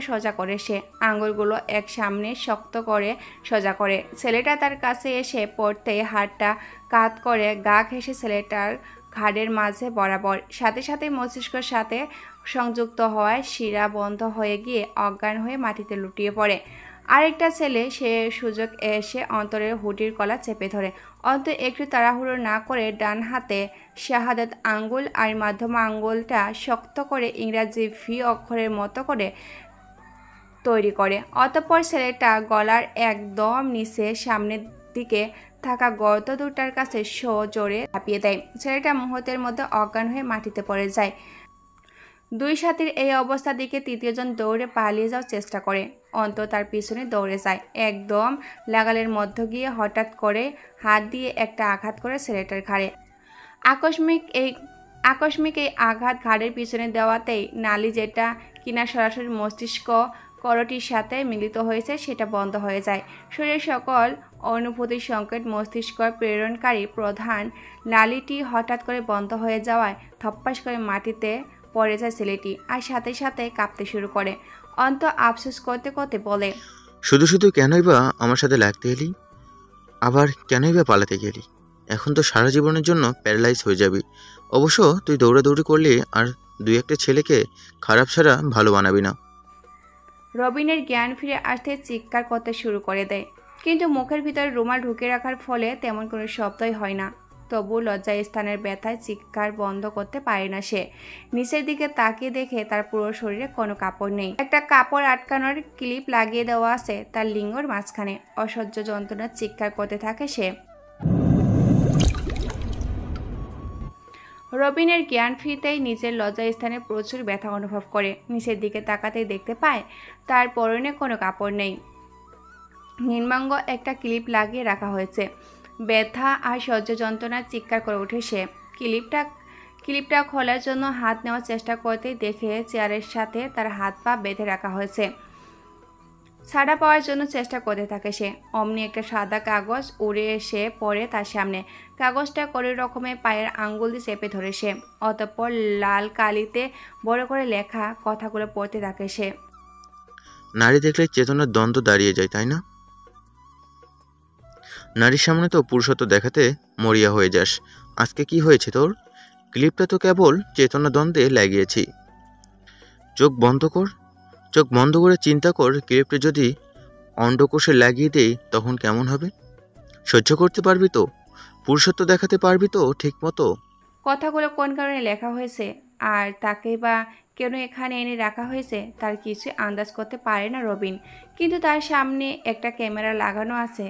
সোজা করে সে আঙুলগুলো এক সামনে শক্ত করে সোজা করে। ছেলেটা তার কাছে এসে পড়তেই হাতটা কাত করে গা ঘেঁষে ছেলেটার ঘাড়ের মাঝে বরাবর, সাথে সাথে মস্তিষ্কের সাথে সংযুক্ত হওয়ায় শিরা বন্ধ হয়ে গিয়ে অজ্ঞান হয়ে মাটিতে লুটিয়ে পড়ে। আরেকটা ছেলে সে সুযোগ এসে অন্তরের হুডির কলা চেপে ধরে। অন্ত একটু তাড়াহুড়ো না করে ডান হাতে শাহাদাত আঙ্গুল আর মাধ্যম আঙ্গুলটা শক্ত করে ইংরাজি ভি অক্ষরের মতো করে তৈরি করে। অতঃপর ছেলেটা গলার একদম নিচে সামনের দিকে থাকা গর্ত দুটার কাছে জোরে চাপিয়ে দেয়। ছেলেটা মুহূর্তের মধ্যে অজ্ঞান হয়ে মাটিতে পড়ে যায়। দুই সাথীর এই অবস্থা দেখে তৃতীয়জন দৌড়ে পালিয়ে যাওয়ার চেষ্টা করে। অন্ত তার পিছনে দৌড়ে যায়। একদম লাগালের মধ্যে গিয়ে হঠাৎ করে হাত দিয়ে একটা আঘাত করে ছেলেটার ঘাড়ে। আকস্মিক এই আঘাত ঘাড়ের পিছনে দেওয়াতেই নালি, যেটা কিনা সরাসরি মস্তিষ্ক করটির সাথে মিলিত হয়েছে, সেটা বন্ধ হয়ে যায়। শরীরের সকল অনুভূতির সংকেত মস্তিষ্ক প্রেরণকারী প্রধান নালিটি হঠাৎ করে বন্ধ হয়ে যাওয়ায় ধপ্পাস করে মাটিতে পড়ে যায় ছেলেটি, আর সাথে সাথে কাঁপতে শুরু করে। অন্ত আফসোস করতে করতে বলে, শুধু শুধু কেনই বা আমার সাথে লাগতে এলি, আবার কেনই বা পালাতে গেলি? এখন তো সারা জীবনের জন্য প্যারালাইজ হয়ে যাবি। অবশ্য তুই দৌড়াদৌড়ি করলি আর দুই একটা ছেলেকে খারাপ ছাড়া ভালো বানাবি না। রবিনের জ্ঞান ফিরে আসতে চিৎকার করতে শুরু করে দেয়, কিন্তু মুখের ভিতরে রুমাল ঢুকে রাখার ফলে তেমন কোনো শব্দই হয় না। তবু লজ্জাস্থানের ব্যথায় চিৎকার বন্ধ করতে পারে না সে। নিচের দিকে তাকিয়ে দেখে তার পুরো শরীরে কোনো কাপড় নেই। একটা কাপড় আটকানোর ক্লিপ লাগিয়ে দেওয়া আছে তার লিঙ্গর মাঝখানে। অসহ্য যন্ত্রণার চিৎকার করতে থাকে সে। রবিনের জ্ঞান ফিরতেই নিজের লজ্জাস্থানে প্রচুর ব্যথা অনুভব করে। নিচের দিকে তাকাতেই দেখতে পায় তার পরনে কোনো কাপড় নেই। নির্মাঙ্গ একটা ক্লিপ লাগিয়ে রাখা হয়েছে। ব্যথা আর সহ্য যন্ত্রণার চিৎকার করে ওঠে সে। ক্লিপটা খোলার জন্য হাত নেওয়ার চেষ্টা করতেই দেখে চেয়ারের সাথে তার হাত পা বেঁধে রাখা হয়েছে। ছাড়া পাওয়ার জন্য চেষ্টা করতে থাকে সে। অমনি একটা সাদা কাগজ উড়ে এসে পড়ে তার সামনে। কাগজটা কোনো রকমে পায়ের আঙ্গুল দিয়ে চেপে ধরে সে। অতঃপর লাল কালিতে বড় করে লেখা কথাগুলো পড়তে থাকে সে। নারী দেখলে চেতনার দ্বন্দ্ব দাঁড়িয়ে যায়, তাই না? নারীর সামনে তো পুরুষত্ব দেখাতে মরিয়া হয়ে যাস। আজকে কি হয়েছে তোর? ক্লিপটা তো কেবল চেতনা দ্বন্দ্বে লাগিয়েছি। চোখ বন্ধ করে চিন্তা কর, ক্লিপটা যদি অন্ডকোষে লাগিয়ে দেই তখন কেমন হবে? সহ্য করতে পারবি তো? পুরুষত্ব দেখাতে পারবি তো ঠিক মতো? কথাগুলো কোন কারণে লেখা হয়েছে আর তাকে বা কেন এখানে এনে রাখা হয়েছে তার কিছু আন্দাজ করতে পারে না রবিন। কিন্তু তার সামনে একটা ক্যামেরা লাগানো আছে,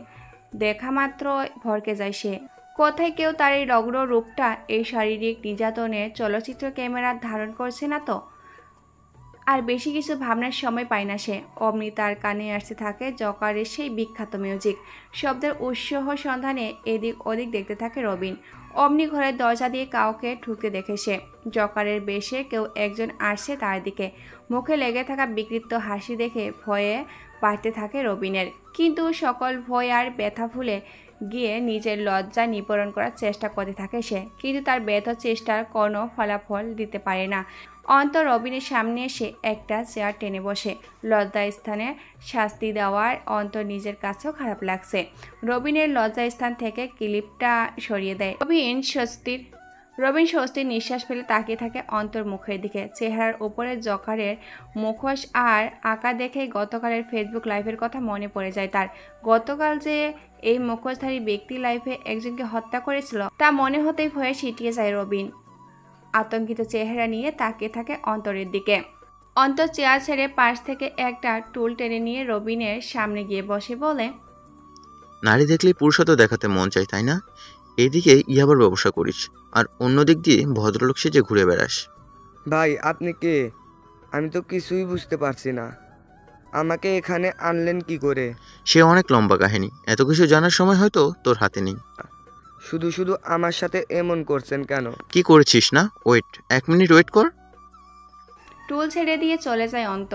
দেখা মাত্র ভরকে যায় সে। কোথায় কেউ তার এই রগ্ন রূপটা, এই শারীরিক নির্যাতনের চলচ্চিত্র ক্যামেরা ধারণ করছে না তো? আর বেশি কিছু ভাবনার সময় পায় না সে। অমনি তার কানে আসতে থাকে জকারের সেই বিখ্যাত মিউজিক। শব্দের উৎস সন্ধানে এদিক ওদিক দেখতে থাকে রবিন। অমনি ঘরের দরজা দিয়ে কাউকে ঢুকতে দেখে সে। জকারের বেশে কেউ একজন আসছে তার দিকে। মুখে লেগে থাকা বিকৃত হাসি দেখে ভয়ে বাড়তে থাকে রবিনের। কিন্তু সকল ভয় আর ব্যথা ভুলে গিয়ে নিজের লজ্জা নিবারণ করার চেষ্টা করতে থাকে সে। কিন্তু তার ব্যর্থ চেষ্টার কোনো ফলাফল দিতে পারে না। অন্ত রবিনের সামনে এসে একটা চেয়ার টেনে বসে। লজ্জাস্থানে শাস্তি দেওয়ার অন্ত নিজের কাছেও খারাপ লাগছে। রবিনের লজ্জাস্থান থেকে ক্লিপটা সরিয়ে দেয়। রবিন স্বস্তির নিঃশ্বাস ফেলে তাকিয়ে থাকে অন্তর মুখের দিকে। চেহারার উপরে জকারের মুখোশ আর আঁকা দেখে গতকালের ফেসবুক লাইভের কথা মনে পড়ে যায় তার। গতকাল যে এই মুখোশধারী ব্যক্তি লাইভে একজনকে হত্যা করেছিল তা মনে হতেই ভয়ে সিটিয়ে যায় রবিন। আতঙ্কিত চেহারা নিয়ে তাকিয়ে থাকে অন্তরের দিকে। অন্তর চেয়ার ছেড়ে পাশ থেকে একটা টুল টেনে নিয়ে রবিনের সামনে গিয়ে বসে বলে, নারী দেখলেই পুরুষত্ব দেখাতে মন চায়, তাই না? এইদিকে ইয়াবার ব্যবসা করিস আর অন্য দিক দিয়ে ভদ্রলোক সেজে ঘুরে বেড়াস। ভাই আপনি কে? আমি তো কিছুই বুঝতে পারছি না। আমাকে এখানে আনলেন কি করে? সে অনেক লম্বা কাহিনী, এত কিছু জানার সময় হয়তো তোর হাতে নেই। শুধু শুধু আমার সাথে এমন করছেন কেন? কি করেছিস না? ওয়েট, 1 মিনিট ওয়েট কর। টুল ছেড়ে দিয়ে চলে যায় অন্ত।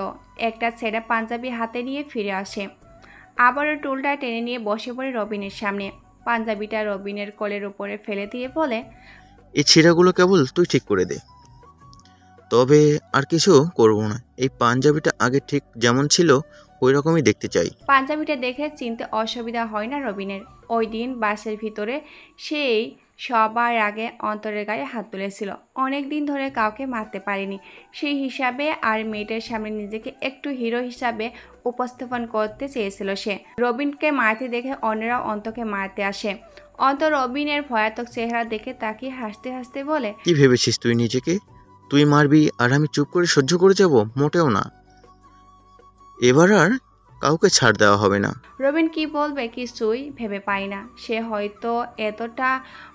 একটা ছেঁড়া পাঞ্জাবি হাতে নিয়ে ফিরে আসে। আবারও টুলটা টেনে নিয়ে বসে পড়ে রবিনের সামনে। পাঞ্জাবিটা রবিনের কোলের উপরে ফেলে দিয়ে বলে, এই ছিঁড়াগুলো কেবল তুই ঠিক করে দে, তবে আর কিছু করবো না। এই পাঞ্জাবিটা আগে ঠিক যেমন ছিল ওই রকমই দেখতে চাই। পাঞ্জাবিটা দেখে চিনতে অসুবিধা হয় না রবিনের। ওই দিন বাসের ভিতরে সেই সবার আগে অন্তরের গায়ে হাত তুলেছিল। অনেক দিন ধরে কাউকে মারতে পারেনি, সেই হিসাবে আর মেয়েটার সামনে নিজেকে একটু হিরো হিসাবে উপস্থাপন করতে চেয়েছিল সে। রবিনকে মারতে দেখে অন্যরাও অন্তকে মারতে আসে। অন্ত রবিনের ভয়াতক চেহারা দেখে তাকিয়ে হাসতে হাসতে বলে, কি ভেবেছিস তুই নিজেকে? তুই মারবি আর আমি চুপ করে সহ্য করে যাব? মোটেও না। এবার আর কাউকে ছাড় দেওয়া হবে না। রবিন কি বলবে কিছুই ভেবে পায় না। সে হয়তো এতটা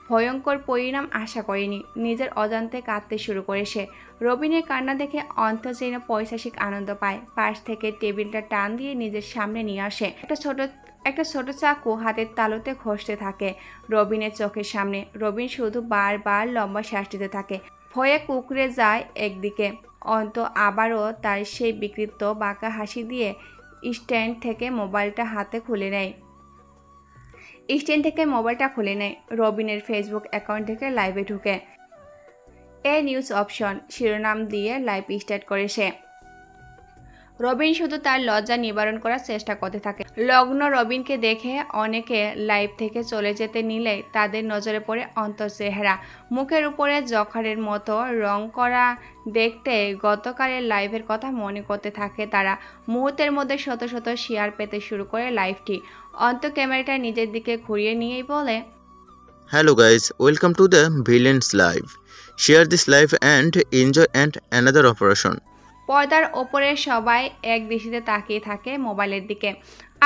ভয়ঙ্কর পরিণাম আশা করেনি। নিজের অজান্তে কাঁদতে শুরু করে সে। রবিনের কান্না দেখে অন্ত যেন পৈশাসিক আনন্দ পায়। পাশ থেকে টেবিলটা টান দিয়ে নিজের সামনে নিয়ে আসে। একটা ছোট চাকু হাতের তালুতে ঘষতে থাকে রবিনের চোখের সামনে। রবিন শুধু বারবার লম্বা শ্বাস দিতে থাকে। ভয়ে কুঁকড়ে যায় একদিকে। অন্ত আবারও তার সেই বিকৃত বাঁকা হাসি দিয়ে স্ট্যান্ড থেকে মোবাইলটা খুলে নেয়। রবিনের ফেসবুক অ্যাকাউন্ট থেকে লাইভে ঢুকে এ নিউজ অপশন শিরোনাম দিয়ে লাইভ স্টার্ট করে সে। রবিন শুধু তার লজ্জা নিবারণ করার চেষ্টা করতে থাকে। লগ্ন রবিনকে দেখে অনেকে লাইভ থেকে চলে যেতে নিলে তাদের নজরে পড়ে অন্তর চেহারা। মুখের উপরে জখারের মতো রং করা দেখতে গতকালের লাইভের কথা মনে করতে থাকে তারা। মুহূর্তের মধ্যে শত শত শেয়ার পেতে শুরু করে লাইভটি। অন্ত ক্যামেরাটা নিজের দিকে ঘুরিয়ে নিয়েই বলে, hello guys, welcome to the villains live. Share this live and enjoy and another operation. পর্দার ওপরে সবাই এক দৃষ্টিতে তাকিয়ে থাকে মোবাইলের দিকে,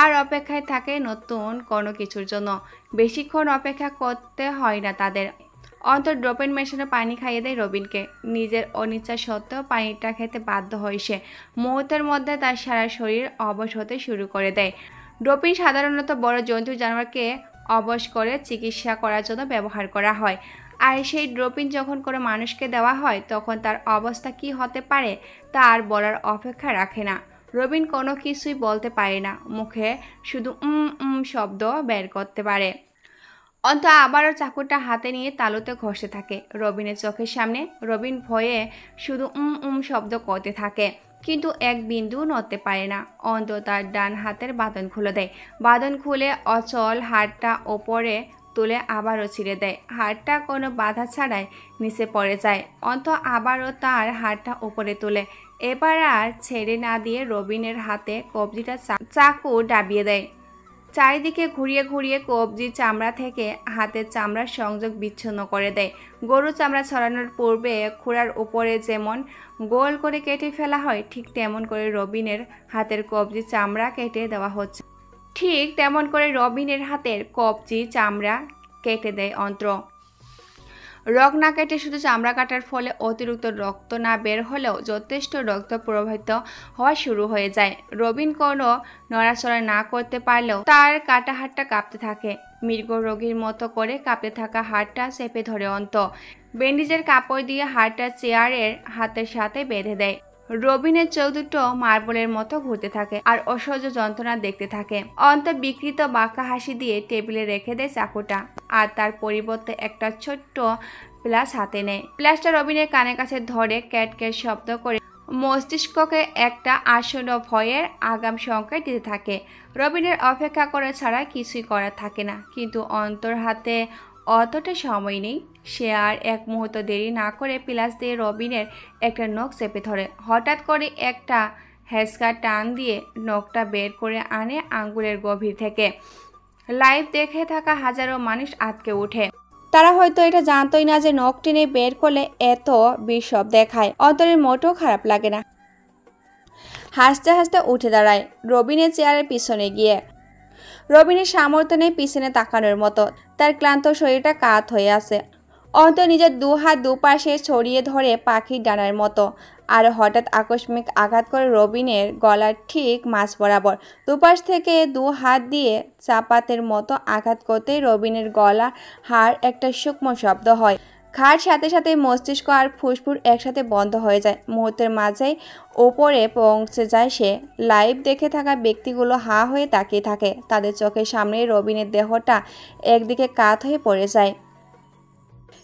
আর অপেক্ষায় থাকে নতুন কোনো কিছুর জন্য। বেশিক্ষণ অপেক্ষা করতে হয় না তাদের। অন্তর ড্রপেন মেশিনে পানি খাইয়ে দেয় রবিনকে। নিজের অনিচ্ছা সত্ত্বেও পানিটা খেতে বাধ্য হয় সে। মুহূর্তের মধ্যে তার সারা শরীর অবশ হতে শুরু করে দেয়। ড্রপিন সাধারণত বড় জন্তু জানোয়ারকে অবশ করে চিকিৎসা করার জন্য ব্যবহার করা হয়, আর সেই ড্রপিন যখন কোনো মানুষকে দেওয়া হয় তখন তার অবস্থা কি হতে পারে তা আর বলার অপেক্ষা রাখে না। রবিন কোনো কিছুই বলতে পারে না, মুখে শুধু শব্দ বের করতে পারে। অন্ত আবারও চাকুটা হাতে নিয়ে তালুতে ঘষতে থাকে রবিনের চোখের সামনে। রবিন ভয়ে শুধু শব্দ করতে থাকে, কিন্তু এক বিন্দু নড়তে পারে না। অন্ত তার ডান হাতের বাঁধন খুলে দেয়। বাঁধন খুলে অচল হাতটা ওপরে তুলে আবারও ছিঁড়ে দেয়। হাতটা কোনো বাধা ছাড়াই নিচে পড়ে যায়। অন্ত আবারও তার হাতটা উপরে তোলে। এবার আর ছেড়ে না দিয়ে রবিনের হাতে কবজিটা চাকু ডাবিয়ে দেয়। চারিদিকে ঘুরিয়ে ঘুরিয়ে কবজি চামড়া থেকে হাতের চামড়ার সংযোগ বিচ্ছিন্ন করে দেয়। গরু চামড়া ছড়ানোর পূর্বে খুঁড়ার উপরে যেমন গোল করে কেটে ফেলা হয়, ঠিক তেমন করে রবিনের হাতের কবজি চামড়া কেটে দেওয়া হচ্ছে। ঠিক তেমন করে রবিনের হাতের কবজি চামড়া কেটে দেয় অন্ত্র। রক না কেটে শুধু চামড়া কাটার ফলে অতিরিক্ত রক্ত না বের হলেও যথেষ্ট রক্ত প্রবাহিত হওয়া শুরু হয়ে যায়। রবিন কোনো নড়াচড়া না করতে পারলেও তার কাটা হাতটা কাঁপতে থাকে। মৃগ রোগীর মতো করে কাঁপতে থাকা হাতটা চেপে ধরে অন্ত। ব্যান্ডেজের কাপড় দিয়ে হাতটা চেয়ারের হাতের সাথে বেঁধে দেয়। রবিনের চোখ দুটো মার্বলের মতো ঘুরতে থাকে আর অসহ্য যন্ত্রণা দেখতে থাকে। অন্ত বিকৃত বাঁকা হাসি দিয়ে টেবিলে রেখে দেয় চাকুটা, আর তার পরিবর্তে একটা ছোট্ট প্লাস হাতে নেয়। প্লাসটা রবিনের কানের কাছে ধরে ক্যাট ক্যাট শব্দ করে মস্তিষ্ককে একটা আসন্ন ভয়ের আগাম সংকেত দিতে থাকে। রবিনের অপেক্ষা করা ছাড়া কিছুই করার থাকে না, কিন্তু অন্তর হাতে অতটা সময় নেই। সে আর এক মুহূর্ত দেরি না করে প্লাস দিয়ে রবিনের একটা নখ চেপে ধরে। হঠাৎ করে একটা হ্যাঁচকা টান দিয়ে নখটা বের করে আনে আঙ্গুলের গভীর থেকে। লাইভ দেখে থাকা হাজারো মানুষ আটকে ওঠে। তারা হয়তো এটা জানতোই না যে নখ টেনে বের করলে এত বিষ দেখায়। অন্তরের মোটেও খারাপ লাগে না। হাসতে হাসতে উঠে দাঁড়ায় রবিনের চেয়ারের পিছনে গিয়ে। রবিনের সামর্থ্য নেই পিছনে তাকানোর মতো, তার ক্লান্ত শরীরটা কাত হয়ে আছে। অন্ত নিজের দু হাত দুপাশে ছড়িয়ে ধরে পাখির ডানার মতো, আর হঠাৎ আকস্মিক আঘাত করে রবিনের গলার ঠিক মাঝ বরাবর। দুপাশ থেকে দু হাত দিয়ে চাপাতের মতো আঘাত করতে রবিনের গলা হাড় একটা সূক্ষ্ম শব্দ হয়। খাট সাথে সাথে মস্তিষ্ক আর ফুসফুস একসাথে বন্ধ হয়ে যায়। মুহূর্তের মাঝেই ওপরে পৌঁছে যায় সে। লাইভ দেখে থাকা ব্যক্তিগুলো হা হয়ে তাকিয়ে থাকে। তাদের চোখের সামনে রবিনের দেহটা একদিকে কাত হয়ে পড়ে যায়।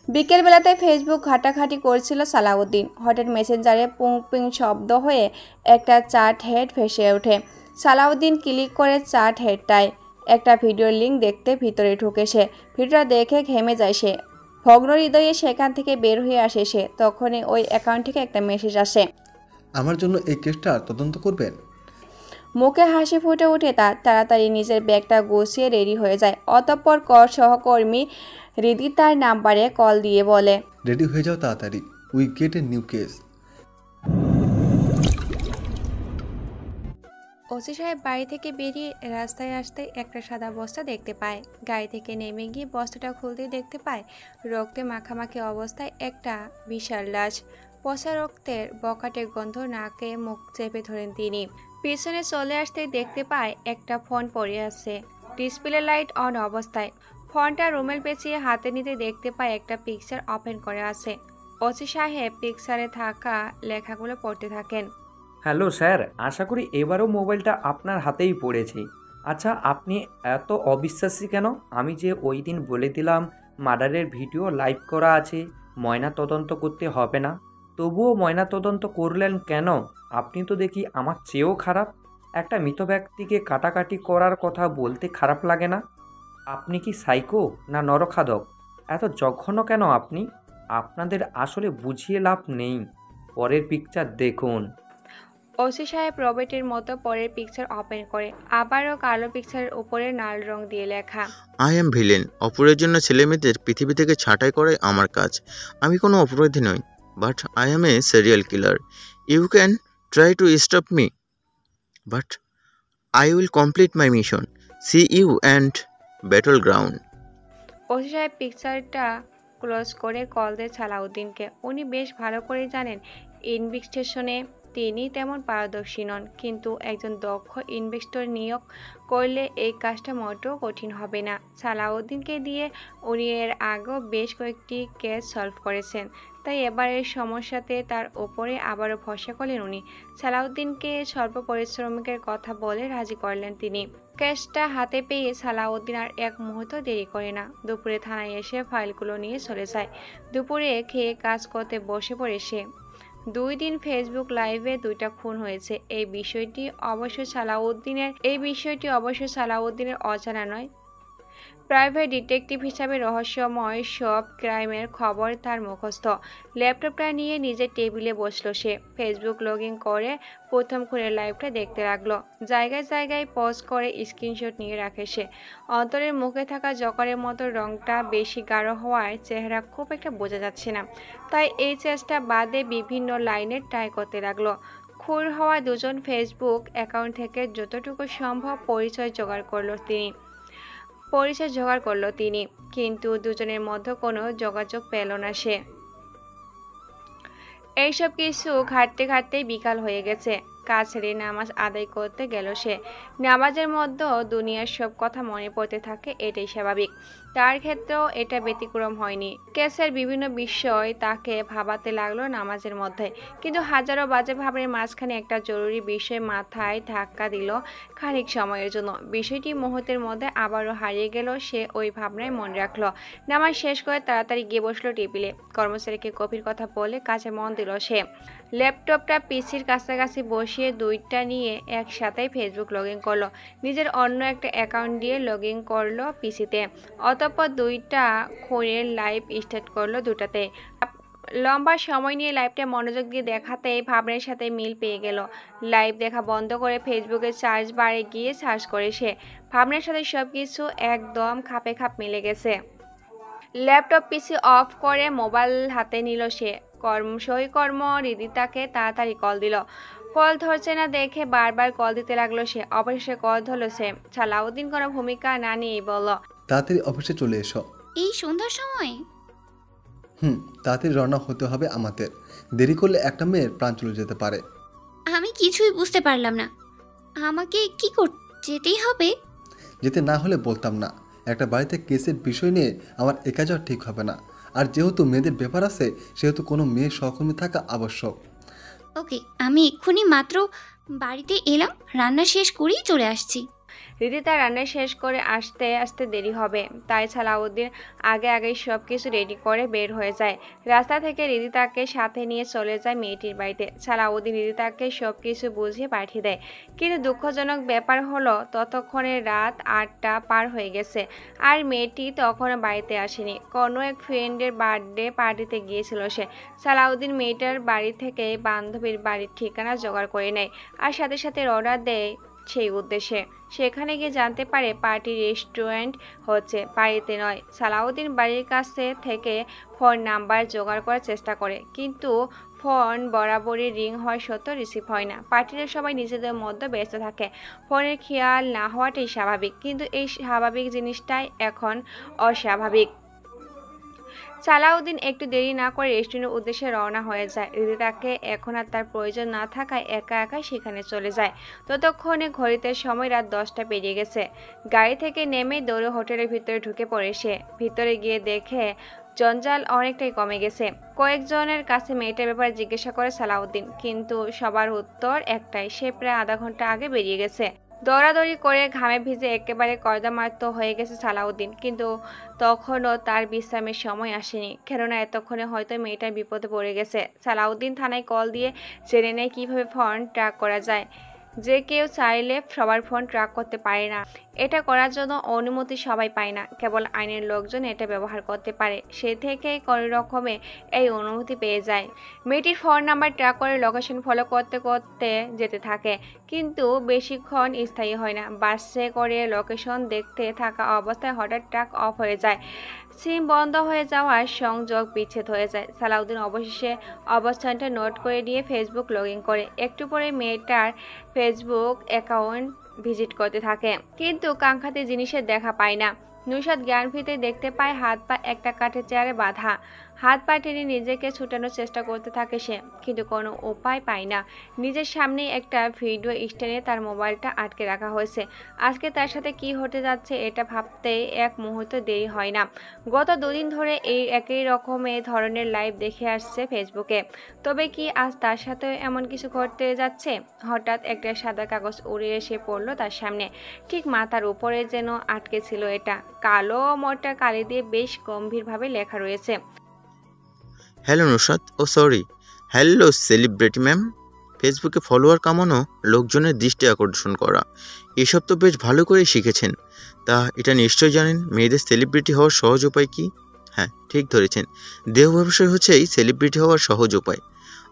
বিকেলবেলাতে ফেসবুক ঘাটাঘাটি করছিল সালাউদ্দিন। হঠাৎ মেসেঞ্জারে পুং পিং শব্দ হয়ে একটা চ্যাট হেড ভেসে ওঠে। সালাউদ্দিন ক্লিক করে চ্যাট হেডটায় একটা ভিডিওর লিঙ্ক দেখতে ভিতরে ঢুকে সে। ভিডিওটা দেখে ঘেমে যায় সে। ভগ্ন হৃদয়ে সেখান থেকে বের হয়ে আসে সে। তখনই ওই অ্যাকাউন্ট থেকে একটা মেসেজ আসে। আমার জন্য এই কেসটার তদন্ত করবেন? মুখে হাসি ফুটে ওঠে তার। তাড়াতাড়ি নিজের ব্যাগটা গুছিয়ে রেডি হয়ে যায়। অতঃপর সহকর্মী হৃদি তার নাম্বারে কল দিয়ে বলে, রেডি হয়ে যাও তাড়াতাড়ি, we get a new case. OC সাহেব বাড়ি থেকে বেরিয়ে রাস্তায় আসতে একটা সাদা বস্তা দেখতে পায়। গাড়ি থেকে নেমে গিয়ে বস্তাটা খুলতেই দেখতে পায় রক্তে মাখামাখি অবস্থায় একটা বিশাল লাশ। পচা রক্তের বকাটে গন্ধ নাকে মুখ চেপে ধরেন তিনি। পিছনে চলে আসতেই দেখতে পায় একটা ফোন পড়ে আছে ডিসপ্লে লাইট অন অবস্থায়। ফোনটা রুমেল পেঁচিয়ে হাতে নিতে দেখতে পায় একটা পিকচার ওপেন করে আছে। ওসি সাহেব পিকচারে থাকা লেখাগুলো পড়তে থাকেন। হ্যালো স্যার, আশা করি এবারও মোবাইলটা আপনার হাতেই পড়েছে। আচ্ছা, আপনি এত অবিশ্বাসী কেন? আমি যে ওই দিন বলে দিলাম মার্ডারের ভিডিও লাইভ করা আছে, ময়না তদন্ত করতে হবে না, তবুও ময়না তদন্ত করলেন কেন? আপনি তো দেখি আমার চেয়েও খারাপ। একটা মৃত ব্যক্তিকে কাটাকাটি করার কথা বলতে খারাপ লাগে না? আপনি কি সাইকো না নরখাদক? এত জঘন্য কেন আপনি? আপনাদের আসলে বুঝিয়ে লাভ নেই। পরের পিকচার দেখুন। ওসি সাহেব রবেটের মতো পরের পিকচার ওপেন করে। আবারও কালো পিকচারের উপরে লাল রং দিয়ে লেখা, আই এম ভিলেন। অপরের জন্য ছেলেমেয়েদের পৃথিবী থেকে ছাঁটাই করাই আমার কাজ। আমি কোনো অপরাধী নই, but I am a serial killer. You can try to stop me, but I will complete my mission. See you and battleground. OC সাহেব পিকচারটা ক্লোজ করে কল দেয় সালাউদ্দিনকে। উনি বেশ ভালো করে জানেন ইনভেস্টিগেশনে তিনি তেমন পারদর্শী নন, কিন্তু একজন দক্ষ ইনভেস্টর নিয়োগ করলে এই কাজটা মোটেও কঠিন হবে না। সালাউদ্দিনকে দিয়ে উনি এর আগেও বেশ কয়েকটি কেস সলভ করেছেন, তাই এবারের সমস্যাতে তার ওপরে আবারও ভরসা করলেন উনি। সালাউদ্দিনকে স্বল্প পরিশ্রমিকের কথা বলে রাজি করলেন তিনি। কেসটা হাতে পেয়ে সালাউদ্দিন আর এক মুহূর্ত দেরি করে না। দুপুরে থানায় এসে ফাইলগুলো নিয়ে চলে যায়। দুপুরে খেয়ে কাজ করতে বসে পড়ে সে। 2 দিন ফেসবুক লাইভে 2টা খুন হয়েছে। এই বিষয়টি অবশ্য সালাউদ্দিনের অজানা নয়। প্রাইভেট ডিটেকটিভ হিসাবে রহস্যময় সব ক্রাইমের খবর তার মুখস্থ। ল্যাপটপটা নিয়ে নিজের টেবিলে বসলো সে। ফেসবুক লগ ইন করে প্রথম খুনের লাইভটা দেখতে লাগলো। জায়গায় জায়গায় পজ করে স্ক্রিনশট নিয়ে রাখে সে। অন্তরের মুখে থাকা জকরের মতো রংটা বেশি গাঢ় হওয়ায় চেহারা খুব একটা বোঝা যাচ্ছে না, তাই এই চেষ্টা বাদে বিভিন্ন লাইনে ট্রাই করতে লাগলো। খুন হওয়া দুজন ফেসবুক অ্যাকাউন্ট থেকে যতটুকু সম্ভব পরিচয় জোগাড় করলো তিনি, কিন্তু দুজনের মধ্যে কোনো যোগাযোগ পেল না সে। এইসব কিছু ঘাটতে ঘাটতেই বিকাল হয়ে গেছে। কাজ ছেড়ে নামাজ আদায় করতে গেল সে। নামাজের মধ্যেও দুনিয়ার সব কথা মনে পড়তে থাকে, এটাই স্বাভাবিক। তার ক্ষেত্রেও এটা ব্যতিক্রম হয়নি। কেসের বিভিন্ন বিষয় তাকে ভাবাতে লাগলো নামাজের মধ্যে, কিন্তু হাজারো বাজে ভাবের মাঝখানে একটা জরুরি বিষয় মাথায় ধাক্কা দিল খানিক সময়ের জন্য। বিষয়টি মুহূর্তের মধ্যে আবারও হারিয়ে গেল। সে ওই ভাবনায় মন রাখলো। নামাজ শেষ করে তাড়াতাড়ি গিয়ে বসলো টেবিলে। কর্মচারীকে কফির কথা বলে কাজে মন দিল সে। ল্যাপটপটা পিসির কাছাকাছি বসিয়ে 2টা নিয়ে একসাথেই ফেসবুক লগ ইন করলো। নিজের অন্য একটা অ্যাকাউন্ট দিয়ে লগ ইন করলো পিসিতে। অতঃপর 2টা খুনের লাইভ স্টার্ট করলো 2টাতে। লম্বা সময় নিয়ে লাইভটা মনোযোগ দিয়ে দেখাতেই ভাবনার সাথে মিল পেয়ে গেল। লাইভ দেখা বন্ধ করে ফেসবুকের সার্চ বারে গিয়ে সার্চ করে সে। ভাবনার সাথে সব কিছু একদম খাপে খাপ মিলে গেছে। ল্যাপটপ পিসি অফ করে মোবাইল হাতে নিল সে। সহকর্ম হৃদিতাকে তাড়াতাড়ি কল দিল। কল ধরছে না দেখে বারবার কল দিতে লাগলো সে। অবশেষে কল ধরলো সে। সালাউদ্দিন কোনো ভূমিকা না নিয়েই বলল, তাড়াতাড়ি অফিসে চলে এসো। এই সন্ধ্যার সময়? তাড়াতাড়ি রওনা হতে হবে আমাদের। দেরি করলে একটা মেয়ের প্রাণ চলে যেতে পারে। আমি কিছুই বুঝতে পারলাম না। আমাকে কি যেতেই হবে? যেতে না হলে বলতাম না। একটা বাড়িতে কেসের বিষয় নিয়ে আমার একা যাওয়া ঠিক হবে না। আর যেহেতু মেয়েদের ব্যাপার আছে সেহেতু কোনো মেয়ে সহকর্মী থাকা আবশ্যক। ওকে, আমি এক্ষুনি মাত্র বাড়িতে এলাম, রান্না শেষ করেই চলে আসছি। রিদিতা রান্না শেষ করে আসতে আসতে দেরি হবে, তাই সালাউদ্দিন আগে আগেই সব কিছু রেডি করে বের হয়ে যায়। রাস্তা থেকে রিদিতাকে সাথে নিয়ে চলে যায় মেয়েটির বাড়িতে। সালাউদ্দিন রিদিতাকে সব কিছু বুঝিয়ে পাঠিয়ে দেয়, কিন্তু দুঃখজনক ব্যাপার হলো ততক্ষণে রাত 8টা পার হয়ে গেছে আর মেয়েটি তখনও বাড়িতে আসেনি। কোনো এক ফ্রেন্ডের বার্থডে পার্টিতে গিয়েছিল সে। সালাউদ্দিন মেয়েটার বাড়ি থেকে বান্ধবীর বাড়ির ঠিকানা জোগাড় করে নেয় আর সাথে সাথে রওনা দেয় সেই উদ্দেশ্যে। সেখানে গিয়ে জানতে পারে পার্টি রেস্টুরেন্ট হচ্ছে, বাড়িতে নয়। সালাউদ্দিন বাড়ির কাছে থেকে ফোন নাম্বার জোগাড় করার চেষ্টা করে, কিন্তু ফোন বরাবরই রিং হওয়া সত্ত্বেও রিসিভ হয় না। পার্টির সবাই নিজেদের মধ্যে ব্যস্ত থাকে, ফোনের খেয়াল না হওয়াটাই স্বাভাবিক, কিন্তু এই স্বাভাবিক জিনিসটাই এখন অস্বাভাবিক। সালাউদ্দিন একটু দেরি না করে রেস্টুরেন্টের উদ্দেশ্যে রওনা হয়ে যায়। রিদিতাকে এখন আর তার প্রয়োজন না থাকায় একা একা সেখানে চলে যায়। ততক্ষণে ঘড়িতে সময় রাত 10টা পেরিয়ে গেছে। গাড়ি থেকে নেমে দৌড়ে হোটেলের ভিতরে ঢুকে পড়ে সে। ভিতরে গিয়ে দেখে জঞ্জাল অনেকটাই কমে গেছে। কয়েকজনের কাছে মেয়েটার ব্যাপারে জিজ্ঞাসা করে সালাউদ্দিন, কিন্তু সবার উত্তর একটাই, সে প্রায় আধা ঘন্টা আগে বেরিয়ে গেছে। দৌড়াদৌড়ি করে ঘামে ভিজে একেবারে কর্দমাক্ত হয়ে গেছে সালাউদ্দিন, কিন্তু তখনও তার বিশ্রামের সময় আসেনি, কেননা এতক্ষণে হয়তো মেয়েটার বিপদে পড়ে গেছে। সালাউদ্দিন থানায় কল দিয়ে জেনে নেয় কীভাবে ফোন ট্র্যাক করা যায়। যে কেউ চাইলে সবার ফোন ট্র্যাক করতে পারে না, এটা করার জন্য অনুমতি সবাই পায় না, কেবল আইনের লোকজন এটা ব্যবহার করতে পারে। সে থেকে কোনো রকমে এই অনুমতি পেয়ে যায়। মেয়েটির ফোন নাম্বার ট্র্যাক করে লোকেশন ফলো করতে করতে যেতে থাকে, কিন্তু বেশিক্ষণ স্থায়ী হয় না। বাসে করে লোকেশন দেখতে থাকা অবস্থায় হঠাৎ ট্র্যাক অফ হয়ে যায়, সিম বন্ধ হয়ে যাওয়ার সংযোগ বিচ্ছেদ হয়ে যায়। সালাউদ্দিন অবশেষে অবস্থানটা নোট করে নিয়ে ফেসবুক লগ ইন করে একটু পরে মেয়েটার ফেসবুক অ্যাকাউন্ট ভিজিট করতে থাকে, কিন্তু কাঙ্ক্ষিত জিনিসের দেখা পায় না। নুসরাত জ্ঞান ফিরতে দেখতে পায় হাত পা একটা কাঠের চেয়ারে বাঁধা। হাত পা টেনে নিজেকে ছুটানোর চেষ্টা করতে থাকে সে, কিন্তু কোনো উপায় পায় না। নিজের সামনেই একটা ভিডিও স্ট্যান্ডে তার মোবাইলটা আটকে রাখা হয়েছে। আজকে তার সাথে কি হতে যাচ্ছে এটা ভাবতে এক মুহূর্ত দেরি হয় না। গত 2 দিন ধরে এই একই রকমের ধরনের লাইভ দেখে আসছে ফেসবুকে, তবে কি আজ তার সাথেও এমন কিছু ঘটতে যাচ্ছে? হঠাৎ একটা সাদা কাগজ উড়ে এসে পড়লো তার সামনে, ঠিক মাথার উপরে যেন আটকে ছিল এটা। কালো মোটা কালি দিয়ে বেশ গম্ভীরভাবে লেখা রয়েছে, হ্যালো নুসরাত, ও সরি, হ্যালো সেলিব্রিটি ম্যাম। ফেসবুকে ফলোয়ার কামানো, লোকজনের দৃষ্টি আকর্ষণ করা, এসব তো বেশ ভালো করেই শিখেছেন। তা এটা নিশ্চয়ই জানেন মেয়েদের সেলিব্রিটি হওয়ার সহজ উপায় কি? হ্যাঁ, ঠিক ধরেছেন, দেহ ব্যবসা হচ্ছে এই সেলিব্রিটি হওয়ার সহজ উপায়।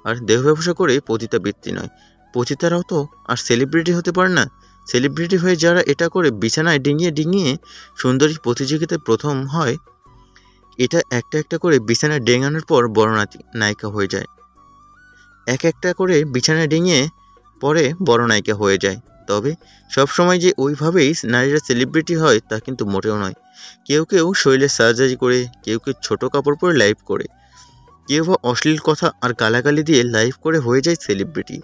আর দেহ ব্যবসা করে পতিতাবৃত্তি নয়, পতিতারাও তো আর সেলিব্রিটি হতে পারে না। সেলিব্রিটি হয়ে যারা এটা করে বিছানায় ডিঙিয়ে ডিঙিয়ে সুন্দরী প্রতিযোগিতায় প্রথম হয়, এটা একটা একটা করে বিছানায় ডেঙানোর পর বড় নায়িকা হয়ে যায়। এক একটা করে বিছানায় ডিঙিয়ে পরে বড় নায়িকা হয়ে যায়। তবে সবসময় যে ওইভাবেই নারীরা সেলিব্রিটি হয় তা কিন্তু মোটেও নয়। কেউ কেউ শরীরের সার্জারি করে, কেউ কেউ ছোটো কাপড় পরে লাইভ করে, কেউ বা অশ্লীল কথা আর গালাগালি দিয়ে লাইভ করে হয়ে যায় সেলিব্রিটি।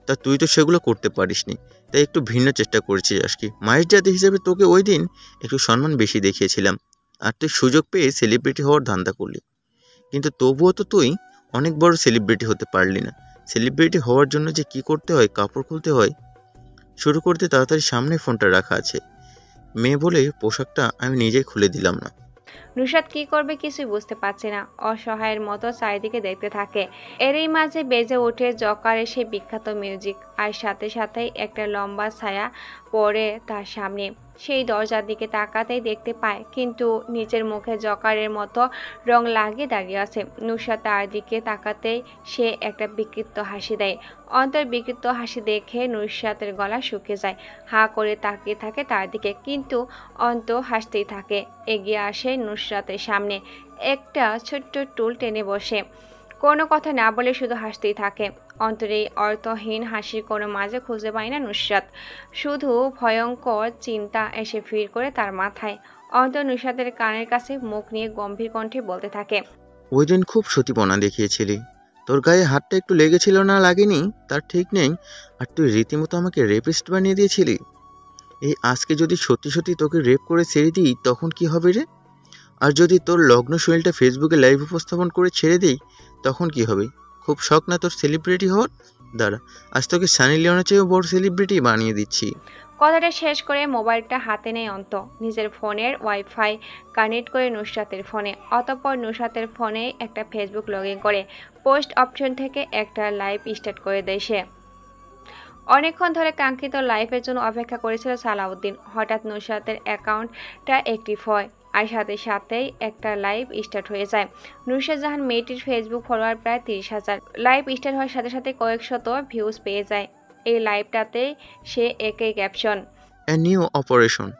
তা তুই তো সেগুলো করতে পারিসনি, তাই একটু ভিন্ন চেষ্টা করেছিস আর কি। মায়ের জাতি হিসেবে তোকে ওই দিন একটু সম্মান বেশি দেখিয়েছিলাম, আর তুই সুযোগ পেয়ে সেলিব্রিটি হওয়ার ধান্দা করলি। কিন্তু তবুও তো তুই অনেক বড় সেলিব্রিটি হতে পারলি না। সেলিব্রিটি হওয়ার জন্য যে কি করতে হয়, কাপড় খুলতে হয়, শুরু করতে তাড়াতাড়ি সামনে ফোনটা রাখা আছে। মেয়ে বলে পোশাকটা আমি নিজেই খুলে দিলাম না। নুসরাত কি করবে কিছুই বুঝতে পারছে না, অসহায়ের মতো চারিদিকে দেখতে থাকে। এরই মাঝে বেজে ওঠে জকারের সেই বিখ্যাত মিউজিক, আর সাথে সাথেই একটা লম্বা ছায়া পড়ে তার সামনে। সেই দরজার দিকে তাকাতেই দেখতে পায়, কিন্তু নিচের মুখে জকারের মতো রং লাগিয়ে দাঁড়িয়ে আছে। নুসরাত তার দিকে তাকাতেই সে একটা বিকৃত হাসি দেয়। অন্তর বিকৃত হাসি দেখে নুসরাতের গলা শুকিয়ে যায়। হাঁ করে তাকিয়ে থাকে তার দিকে, কিন্তু অন্ত হাসতেই থাকে। এগিয়ে আসে নুসরাতের সামনে, একটা ছোট্ট টুল টেনে বসে, কোনো কথা না বলে শুধু হাসতেই থাকে। অন্তরে এই অর্থহীন হাসির কোনো মাঝে খুঁজে পায় না নুসরাত, শুধু ভয়ঙ্কর চিন্তা এসে ভিড় করে তার মাথায়। অন্তর নুসরাতের কানের কাছে মুখ নিয়ে গম্ভীর কণ্ঠে বলতে থাকে, ওই দিন খুব সতীপনা দেখিয়েছিলি, তোর গায়ে হাতটা একটু লেগেছিল না লাগেনি তার ঠিক নেই, আর তুই রীতিমতো আমাকে রেপিস্ট বানিয়ে দিয়েছিলি। এই আজকে যদি সত্যি সত্যি তোকে রেপ করে ছেড়ে দিই তখন কি হবে রে? আর যদি তোর লগ্ন শরীরটা ফেসবুকে লাইভ উপস্থাপন করে ছেড়ে দিই তখন কি হবে? খুব শখ না তোর সেলিব্রিটি হওয়ার? দাঁড়া, আজ তোকে সানি লিওনের চেয়েও বড় সেলিব্রিটি বানিয়ে দিচ্ছি। কথাটা শেষ করে মোবাইলটা হাতে নেয় অন্ত। নিজের ফোনের ওয়াইফাই কানেক্ট করে নুসরাতের ফোনে, অতঃপর নুসরাতের ফোনে একটা ফেসবুক লগ ইন করে পোস্ট অপশন থেকে একটা লাইভ স্টার্ট করে দেয় সে। অনেকক্ষণ ধরে কাঙ্ক্ষিত লাইভের জন্য অপেক্ষা করেছিল সালাউদ্দিন। হঠাৎ নুসরাতের অ্যাকাউন্টটা অ্যাক্টিভ হয় আর সাথে সাথেই একটা লাইভ স্টার্ট হয়ে যায়। নুসরাত জাহান মেয়েটির ফেসবুক ফলোয়ার প্রায় 30,000। লাইভ স্টার্ট হওয়ার সাথে সাথে কয়েক শত ভিউজ পেয়ে যায়। এই লাইভটাতে সে একই ক্যাপশন, এ নিউ অপারেশন।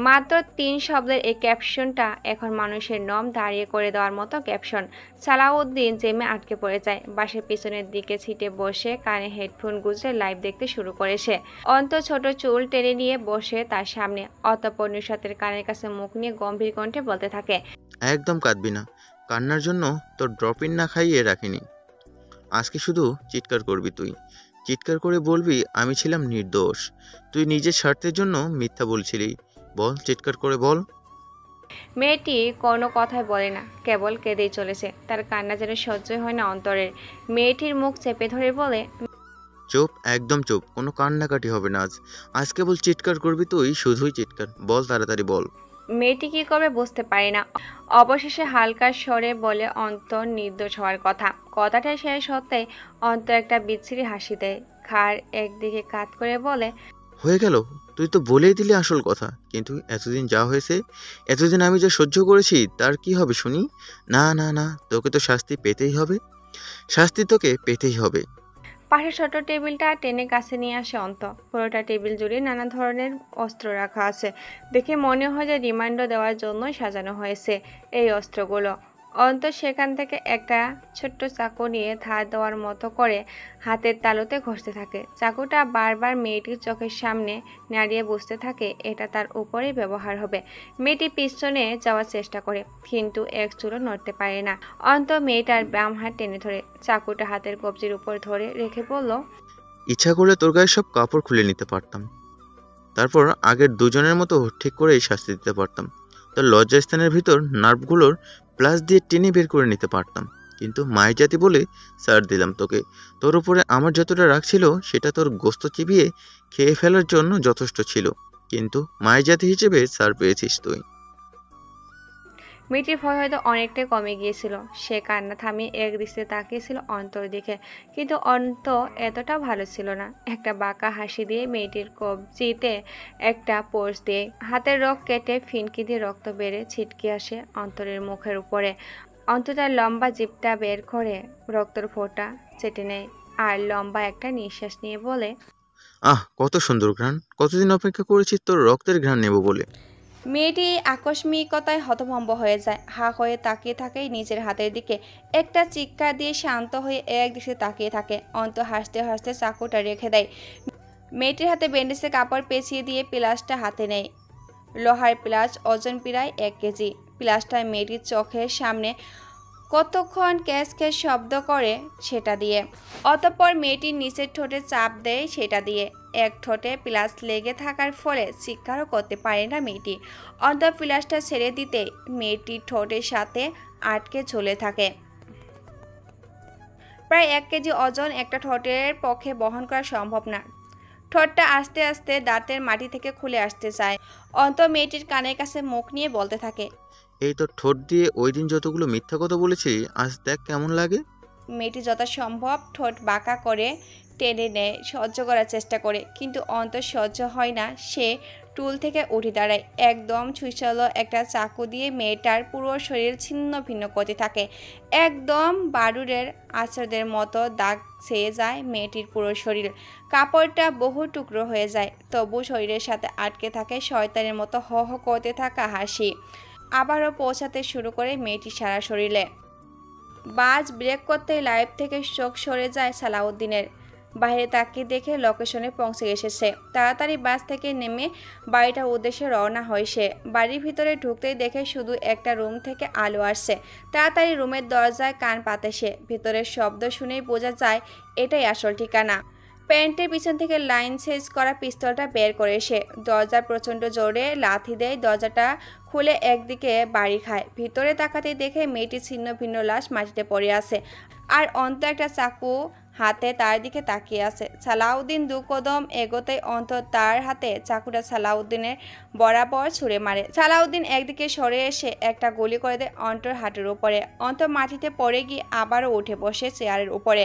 মাত্র 3 শব্দের এই ক্যাপশনটা এখন মানুষের নম দাঁড়িয়ে করে দেওয়ার মতো ক্যাপশন। সালাউদ্দিন জেমে আটকে পড়ে যায়। বাসের পিছনের দিকে সিটে বসে কানে হেডফোন গুঁজে লাইভ দেখতে শুরু করে সে। অন্ত ছোট চুল টেনে নিয়ে বসে তার সামনে, অতঃপর নুসরাতের কানের কাছে মুখ নিয়ে গম্ভীর কণ্ঠে বলতে থাকে, একদম কাঁদবি না। কান্নার জন্য তোর ড্রপ ইন না খাইয়ে রাখিনি। আজকে শুধু চিৎকার করবি তুই। চিৎকার করে বলবি আমি ছিলাম নির্দোষ, তুই নিজের স্বার্থের জন্য মিথ্যা বলছিলি। বল, চিৎকার করে বল। মেয়েটি কোনো কথাই বলে না, কেবল কেঁদেই চলেছে। তার কান্না যেন সহ্যই হয় না অন্তরের। মেয়েটির মুখ চেপে ধরে বলে, চুপ, একদম চুপ, কোনো কান্নাকাটি হবে না আজ। আজ কেবল চিৎকার করবি তুই, শুধুই চিৎকার। বল, তাড়াতাড়ি বল। মেয়েটি কি করবে বুঝতে পারে না। অবশেষে হালকা স্বরে বলে অন্তর নির্দোষ হওয়ার কথা। কথাটা শেষ হতে অন্তর একটা বিচ্ছিরি হাসি দেয়, ঘাড় একদিকে কাত করে বলে, হয়ে গেল? তুই তো বলেই দিলি আসল কথা। কিন্তু এতদিন যা হয়েছে, এতদিন আমি যা সহ্য করেছি, তার কি হবে শুনি? না না না, তোকে তো শাস্তি পেতেই হবে। শাস্তি তোকে পেতেই হবে। পাশের ছোট টেবিলটা টেনে কাছে নিয়ে আসে অন্ত। পুরোটা টেবিল জুড়ে নানা ধরনের অস্ত্র রাখা আছে। দেখে মনে হয় যে রিমান্ডার দেওয়ার জন্য সাজানো হয়েছে এই অস্ত্রগুলো। অন্ত সেখান থেকে একটা ছোট্ট চাকু নিয়ে ধার দেওয়ার মতো করে হাতের তালুতে ঘষতে থাকে। চাকুটা বারবার মেয়েটির চোখের সামনে নাড়িয়ে বুঝতে থাকে এটা তার উপরেই ব্যবহার হবে। মেয়েটি পিছনে যাওয়ার চেষ্টা করে, কিন্তু এক চুলও নড়তে পারে না। অন্ত মেয়েটার বাম হাত টেনে ধরে চাকুটা হাতের কবজির উপর ধরে রেখে বলল, ইচ্ছা করলে তোর গায়ে সব কাপড় খুলে নিতে পারতাম, তারপর আগের দুজনের মতো ঠিক করেই শাস্তি দিতে পারতাম। তোর লজ্জাস্থানের ভিতর নার্ভগুলোর প্লাস দিয়ে টেনে বের করে নিতে পারতাম। কিন্তু মায়ের জাতি বলে ছাড় দিলাম তোকে। তোর উপরে আমার যতটা রাগ ছিল সেটা তোর গোস্ত চিবিয়ে খেয়ে ফেলার জন্য যথেষ্ট ছিল। কিন্তু মায়ের জাতি হিসেবে ছাড় পেয়েছিস তুই। মেয়েটির ভয় হয়তো অনেকটাই কমে গিয়েছিল। সে কান্না থামিয়ে এক দৃষ্টিতে তাকিয়েছিল অন্তর দিকে, কিন্তু অন্ত এতটা ভালো ছিল না। একটা বাঁকা হাসি দিয়ে মেয়েটির কবজিতে একটা পোষ দিয়ে হাতের রক কেটে ফিনকি দিয়ে রক্ত বেড়ে ছিটকে আসে অন্তরের মুখের উপরে। অন্তটার লম্বা জিভটা বের করে রক্তর ফোঁটা চেটে নেয় আর লম্বা একটা নিঃশ্বাস নিয়ে বলে, আহ, কত সুন্দর ঘ্রাণ! কতদিন অপেক্ষা করেছি তোর রক্তের ঘ্রাণ নেব বলে। মেয়েটি আকস্মিকতায় হতভম্ব হয়ে যায়। হা হয়ে তাকিয়ে থাকে নিজের হাতের দিকে। একটা চিৎকার দিয়ে শান্ত হয়ে এক দিকে তাকিয়ে থাকে। অন্ত হাসতে হাসতে চাকুটা রেখে দেয়। মেয়েটির হাতে ব্যান্ডেজের কাপড় পেঁচিয়ে দিয়ে প্লাসটা হাতে নেয়। লোহার প্লাস, ওজন প্রায় 1 কেজি। প্লাসটা মেয়েটির চোখের সামনে কতক্ষণ ক্যাস ক্যাস শব্দ করে সেটা দিয়ে। অতঃপর মেয়েটির নিচের ঠোঁটে চাপ দেয় সেটা দিয়ে। এক ঠোঁটে প্লাস লেগে থাকার ফলে চিৎকারও করতে পারে না মেয়েটি। অন্ত প্লাসটা ছেড়ে দিতে মেয়েটির ঠোঁটের সাথে আটকে ঝুলে থাকে। প্রায় 1 কেজি ওজন একটা ঠোঁটের পক্ষে বহন করা সম্ভব না। ঠোঁটটা আস্তে আস্তে দাঁতের মাটি থেকে খুলে আসতে চায়। অন্ত মেয়েটির কানের কাছে মুখ নিয়ে বলতে থাকে, এই তো ঠোঁট দিয়ে ওই দিন যতগুলো মিথ্যা কথা বলেছিলি, আজ দেখ কেমন লাগে। মেয়েটি যথাসম্ভব ঠোঁট বাঁকা করে টেনে নেয়, সহ্য করার চেষ্টা করে, কিন্তু অন্তর সহ্য হয় না। সে টুল থেকে উঠে দাঁড়ায়, একদম ছুঁচালো একটা চাকু দিয়ে মেয়েটার পুরো শরীর ছিন্ন ভিন্ন করতে থাকে। একদম বারুদের আঁচড়ের মতো দাগ ছেয়ে যায় মেয়েটির পুরো শরীর। কাপড়টা বহু টুকরো হয়ে যায়, তবু শরীরের সাথে আটকে থাকে শয়তানের মতো হ হ করতে থাকা হাসি। আবারও পৌঁছাতে শুরু করে মেয়েটির সারা শরীরে। বাস ব্রেক করতেই লাইভ থেকে চোখ সরে যায় সালাউদ্দিনের। বাইরে তাকিয়ে দেখে লোকেশনে পৌঁছে এসেছে। তাড়াতাড়ি বাস থেকে নেমে বাড়িটার উদ্দেশ্যে রওনা হয় সে। বাড়ির ভিতরে ঢুকতেই দেখে শুধু একটা রুম থেকে আলো আসছে। তাড়াতাড়ি রুমের দরজায় কান পাতে সে। ভিতরের শব্দ শুনেই বোঝা যায় এটাই আসল ঠিকানা। প্যান্টের পিছন থেকে লাইন সেজ করা পিস্তলটা বের করে সে দরজার প্রচণ্ড জোরে লাথি দেয়। দরজাটা খুলে একদিকে বাড়ি খায়। ভিতরে তাকাতে দেখে মেয়েটি ছিন্ন ভিন্ন লাশ মাটিতে পড়ে আছে, আর অন্ত একটা চাকু হাতে তার দিকে তাকিয়ে আছে। সালাউদ্দিন দু কদম এগোতেই অন্ত তার হাতে চাকুটা সালাউদ্দিনের বরাবর ছুঁড়ে মারে। সালাউদ্দিন একদিকে সরে এসে একটা গুলি করে দেয় অন্তর হাঁটুর উপরে। অন্ত মাটিতে পড়ে গিয়ে আবারও উঠে বসে চেয়ারের উপরে,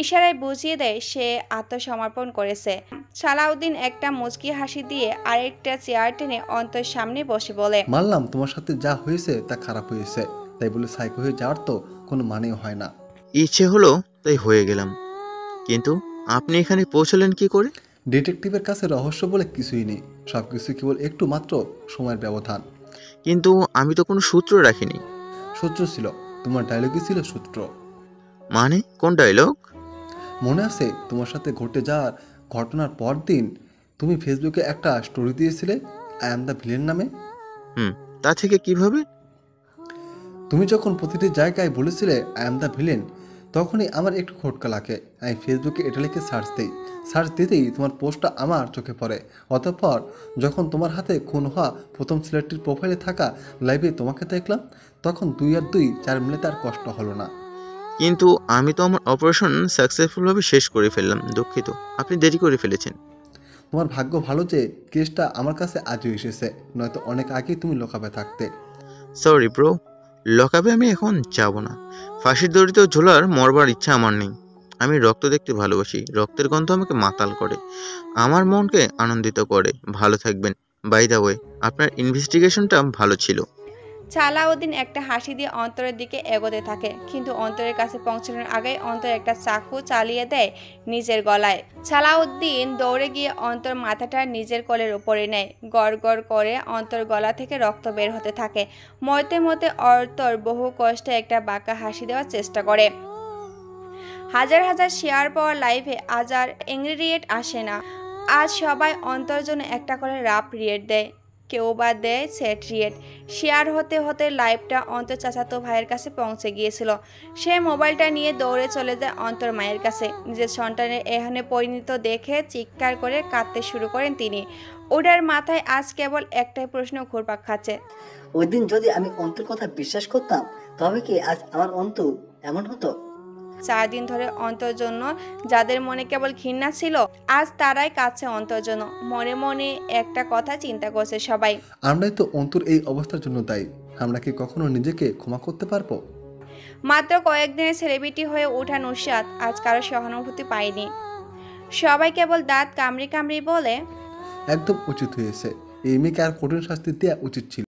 ইশারায় বুঝিয়ে দেয় সে আত্মসমর্পণ করেছে। সালাউদ্দিন একটা মুচকি হাসি দিয়ে আরেকটা চেয়ার টেনে অন্তর সামনে বসে বলে, মানলাম তোমার সাথে যা হয়েছে তা খারাপ হয়েছে, তাই বলে সাইকো হয়ে যাওয়ার তো কোনো মানেই হয় না। ইচ্ছে হলো তাই হয়ে গেলাম, কিন্তু আপনি এখানে পৌঁছলেন কি করে? ডিটেকটিভের কাছে রহস্য বলে কিছুই নেই, সব কিছু কেবল একটু মাত্র সময়ের ব্যবধান। কিন্তু আমি তো কোনো সূত্র রাখিনি। সূত্র ছিল, তোমার ডায়লগই ছিল সূত্র। মানে কোন ডায়লগ? মনে আছে তোমার সাথে ঘটে যাওয়ার ঘটনার পর দিন তুমি ফেসবুকে একটা স্টোরি দিয়েছিলে আই অ্যাম দ্য ভিলেন নামে? তা থেকে কিভাবে? তুমি যখন প্রতিটি জায়গায় বলেছিলে আই অ্যাম দ্য ভিলেন, তখনই আমার একটু খটকা লাগে। আমি ফেসবুকে এটা লিখে সার্চ দিই, সার্চ দিতেই তোমার পোস্টটা আমার চোখে পড়ে। অতঃপর যখন তোমার হাতে খুন হওয়া প্রথম ছেলেটির প্রোফাইলে থাকা লাইভে তোমাকে দেখলাম, তখন 2 আর 2 4 মিলে তার কষ্ট হলো না। কিন্তু আমি তো আমার অপারেশন সাকসেসফুলভাবে শেষ করে ফেললাম। দুঃখিত, আপনি দেরি করে ফেলেছেন। তোমার ভাগ্য ভালো যে কেসটা আমার কাছে আজও এসেছে, নয়তো অনেক আগেই তুমি লোকাবে থাকতে। সরি ব্রো, লকাবে আমি এখন যাব না। ফাঁসির দড়িতে ঝোলার মরবার ইচ্ছা আমার নেই। আমি রক্ত দেখতে ভালোবাসি, রক্তের গন্ধ আমাকে মাতাল করে, আমার মনকে আনন্দিত করে। ভালো থাকবেন। বাই দ্য ওয়ে, আপনার ইনভেস্টিগেশনটা ভালো ছিল। সালাউদ্দিন একটা হাসি দিয়ে অন্তরের দিকে এগোতে থাকে, কিন্তু অন্তরের কাছে পৌঁছানোর আগেই অন্তর একটা চাকু চালিয়ে দেয় নিজের গলায়। সালাউদ্দিন দৌড়ে গিয়ে অন্তর মাথাটা নিজের কোলের উপরে নেয়। গড় গড় করে অন্তর গলা থেকে রক্ত বের হতে থাকে। মরতে মরতে অন্তর বহু কষ্টে একটা বাঁকা হাসি দেওয়ার চেষ্টা করে। হাজার হাজার শেয়ার পাওয়া লাইভে আজ আর এংরি রিয়েট আসে না। আজ সবাই অন্তর জন্য একটা করে রাপ রিয়েট দেয়, কেউ বা দেয় সেট রিয়েট। শেয়ার হতে হতে লাইভটা অন্তর চাচাতো ভাইয়ের কাছে পৌঁছে গিয়েছিল। সে মোবাইলটা নিয়ে দৌড়ে চলে যায় অন্তর মায়ের কাছে। নিজের সন্তানের এখানে পরিণত দেখে চিৎকার করে কাঁদতে শুরু করেন তিনি। ওটার মাথায় আজ কেবল একটাই প্রশ্ন ঘুরপাক খাচ্ছে, ওই দিন যদি আমি অন্তর কথা বিশ্বাস করতাম, তবে কি আজ আমার অন্ত এমন হতো? 4 দিন ধরে অন্তর জন্য যাদের মনে কেবল ঘৃণা ছিল, আজ তারাই কাছে অন্তর জন্য। মনে মনে একটা কথা চিন্তা করছে সবাই, আমরাই তো অন্তর এই অবস্থার জন্য দায়ী। আমরা কি কখনো নিজেকে ক্ষমা করতে পারবো? মাত্র কয়েকদিনের সেলিব্রিটি হয়ে ওঠা নুসরাত আজ কারো সহানুভূতি পায়নি। সবাই কেবল দাঁত কামড়ি কামড়ি বলে, একদম উচিত হয়েছে, এই মেয়েকে আর কঠিন শাস্তি দেওয়া উচিত ছিল।